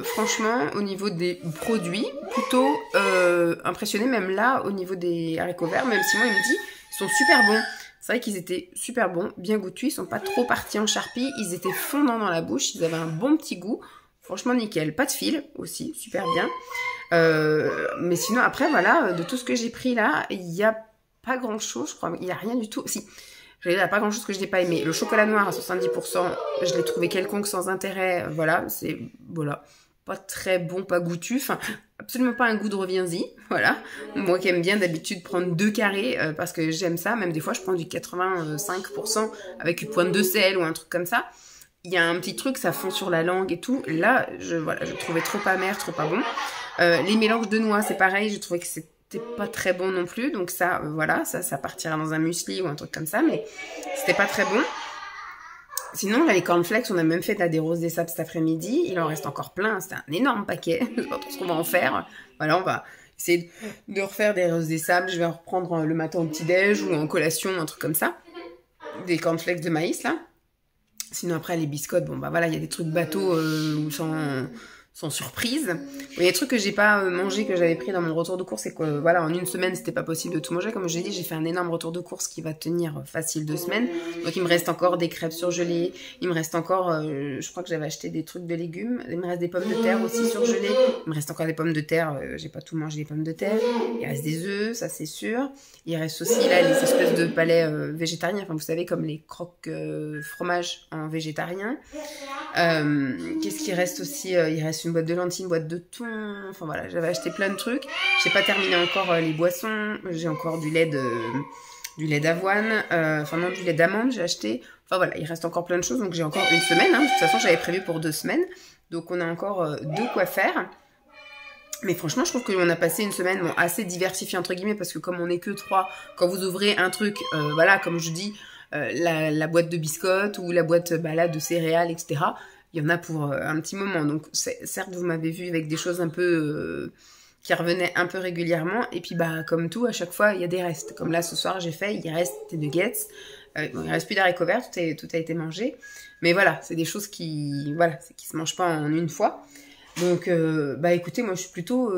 franchement, au niveau des produits, plutôt impressionné, même là, au niveau des haricots verts, même si moi, il me dit, ils sont super bons. C'est vrai qu'ils étaient super bons, bien goûtus, ils sont pas trop partis en charpie, ils étaient fondants dans la bouche, ils avaient un bon petit goût. Franchement, nickel. Pas de fil aussi, super bien. Mais sinon, après, voilà, de tout ce que j'ai pris là, il y a pas grand chose, je crois. Il n'y a rien du tout. Si, il n'y a pas grand chose que je n'ai pas aimé. Le chocolat noir à 70%, je l'ai trouvé quelconque sans intérêt. Voilà, c'est voilà, pas très bon, pas goûtu. Enfin, absolument pas un goût de reviens-y. Voilà. Moi qui aime bien d'habitude prendre 2 carrés parce que j'aime ça. Même des fois, je prends du 85% avec une pointe de sel ou un truc comme ça. Il y a un petit truc, ça fond sur la langue et tout. Là, je trouvais trop amer, trop pas bon. Les mélanges de noix, c'est pareil. Je trouvais que c'était pas très bon non plus, donc ça voilà, ça partira dans un muesli ou un truc comme ça, mais c'était pas très bon. Sinon là, les cornflakes, on a même fait des roses des sables cet après-midi, il en reste encore plein, c'était un énorme paquet. Je sais pas trop ce qu'on va en faire. Voilà, on va essayer de refaire des roses des sables, je vais en reprendre le matin au petit-déj ou en collation, un truc comme ça, des cornflakes de maïs là. Sinon après les biscottes, bon bah voilà, il y a des trucs bateaux sans surprise. Il y a des trucs que j'ai pas mangé, que j'avais pris dans mon retour de course, et que voilà, en une semaine c'était pas possible de tout manger. Comme je l'ai dit, j'ai fait un énorme retour de course qui va tenir facile 2 semaines. Donc il me reste encore des crêpes surgelées, il me reste encore, je crois que j'avais acheté des trucs de légumes, il me reste des pommes de terre aussi surgelées, il me reste encore des pommes de terre, j'ai pas tout mangé les pommes de terre, il reste des œufs, ça c'est sûr. Il reste aussi là les espèces de palais végétariens, enfin vous savez, comme les croques fromage en végétarien. Qu'est-ce qui reste aussi? Il reste une boîte de lentilles, une boîte de thon, enfin voilà, j'avais acheté plein de trucs. J'ai pas terminé encore les boissons, j'ai encore du lait d'avoine, enfin non, du lait d'amande j'ai acheté. Enfin voilà, il reste encore plein de choses, donc j'ai encore une semaine, hein. De toute façon j'avais prévu pour 2 semaines, donc on a encore de quoi faire. Mais franchement, je trouve qu'on a passé une semaine assez diversifiée, entre guillemets, parce que comme on n'est que 3, quand vous ouvrez un truc, voilà, comme je dis, la boîte de biscottes ou la boîte là, de céréales, etc., il y en a pour un petit moment. Donc, certes, vous m'avez vu avec des choses un peu qui revenaient un peu régulièrement. Et puis, bah, comme tout, à chaque fois, il y a des restes. Comme là, ce soir, j'ai fait, il reste des nuggets. Bon, il reste plus d'haricots verts, tout a été mangé. Mais voilà, c'est des choses qui se mangent pas en une fois. Donc, bah écoutez, moi je suis plutôt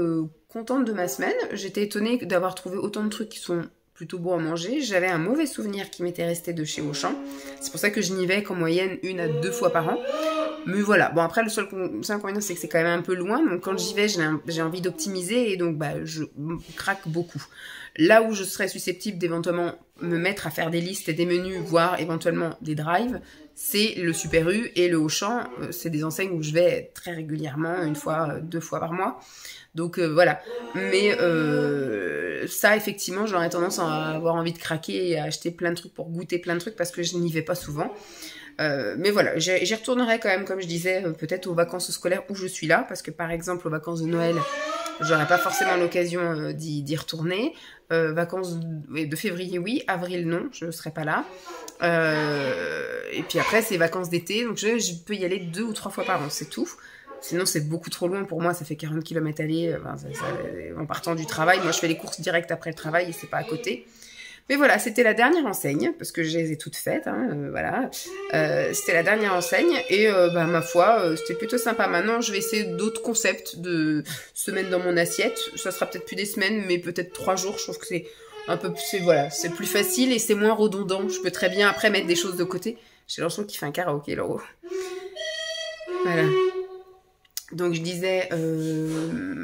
contente de ma semaine. J'étais étonnée d'avoir trouvé autant de trucs qui sont plutôt bons à manger. J'avais un mauvais souvenir qui m'était resté de chez Auchan. C'est pour ça que je n'y vais qu'en moyenne 1 à 2 fois par an. Mais voilà, bon après le seul inconvénient c'est que c'est quand même un peu loin. Donc quand j'y vais, j'ai envie d'optimiser et donc bah je craque beaucoup. Là où je serais susceptible d'éventuellement me mettre à faire des listes et des menus, voire éventuellement des drives, c'est le Super U et le Auchan. C'est des enseignes où je vais très régulièrement, 1 fois, 2 fois par mois. Donc voilà. Mais ça, effectivement, j'aurais tendance à avoir envie de craquer et à acheter plein de trucs pour goûter plein de trucs parce que je n'y vais pas souvent. Mais voilà, j'y retournerai quand même, comme je disais, peut-être aux vacances scolaires où je suis là, parce que par exemple, aux vacances de Noël, j'aurai pas forcément l'occasion d'y retourner. Vacances de février, oui. Avril, non, je serai pas là. Et puis après, c'est vacances d'été, donc je peux y aller 2 ou 3 fois par an, c'est tout. Sinon, c'est beaucoup trop loin pour moi, ça fait 40 km aller, en partant du travail. Moi, je fais les courses direct après le travail et c'est pas à côté. Mais voilà, c'était la dernière enseigne, parce que je les ai toutes faites, hein, voilà. C'était la dernière enseigne, et ma foi, c'était plutôt sympa. Maintenant, je vais essayer d'autres concepts de semaines dans mon assiette. Ça sera peut-être plus des semaines, mais peut-être 3 jours. Je trouve que c'est un peu, voilà, c'est plus facile et c'est moins redondant. Je peux très bien après mettre des choses de côté. J'ai l'impression qu'il fait un karaoké là-haut. Voilà. Donc je disais,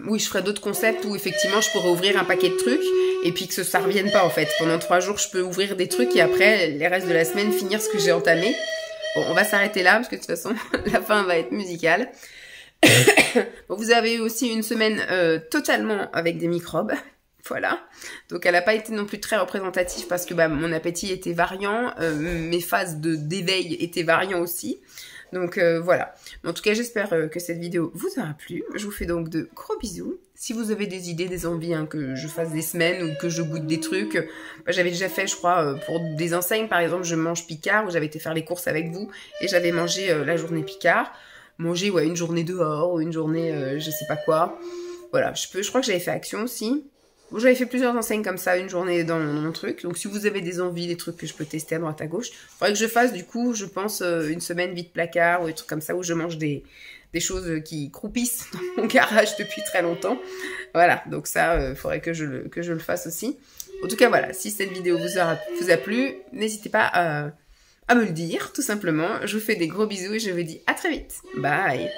oui, je ferai d'autres concepts où effectivement je pourrais ouvrir un paquet de trucs et puis que ça revienne pas en fait. Pendant 3 jours, je peux ouvrir des trucs et après, les restes de la semaine, finir ce que j'ai entamé. Bon, on va s'arrêter là parce que de toute façon, la fin va être musicale. Bon, vous avez eu aussi une semaine totalement avec des microbes. Voilà. Donc elle n'a pas été non plus très représentative parce que mon appétit était variant, mes phases d'éveil étaient variants aussi. Donc voilà. En tout cas, j'espère que cette vidéo vous aura plu. Je vous fais donc de gros bisous. Si vous avez des idées, des envies, hein, que je fasse des semaines ou que je goûte des trucs, j'avais déjà fait, je crois, pour des enseignes, par exemple, je mange Picard, où j'avais été faire les courses avec vous, et j'avais mangé la journée Picard. Manger, ouais, une journée dehors, ou une journée, je sais pas quoi. Voilà, je crois que j'avais fait Action aussi. Bon, j'avais fait plusieurs enseignes comme ça, une journée dans mon truc. Donc si vous avez des envies, des trucs que je peux tester à droite à gauche, il faudrait que je fasse du coup, je pense, une semaine vide placard ou des trucs comme ça où je mange des choses qui croupissent dans mon garage depuis très longtemps. Voilà, donc ça, il faudrait que je le fasse aussi. En tout cas, voilà, si cette vidéo vous a plu, n'hésitez pas à me le dire, tout simplement. Je vous fais des gros bisous et je vous dis à très vite. Bye!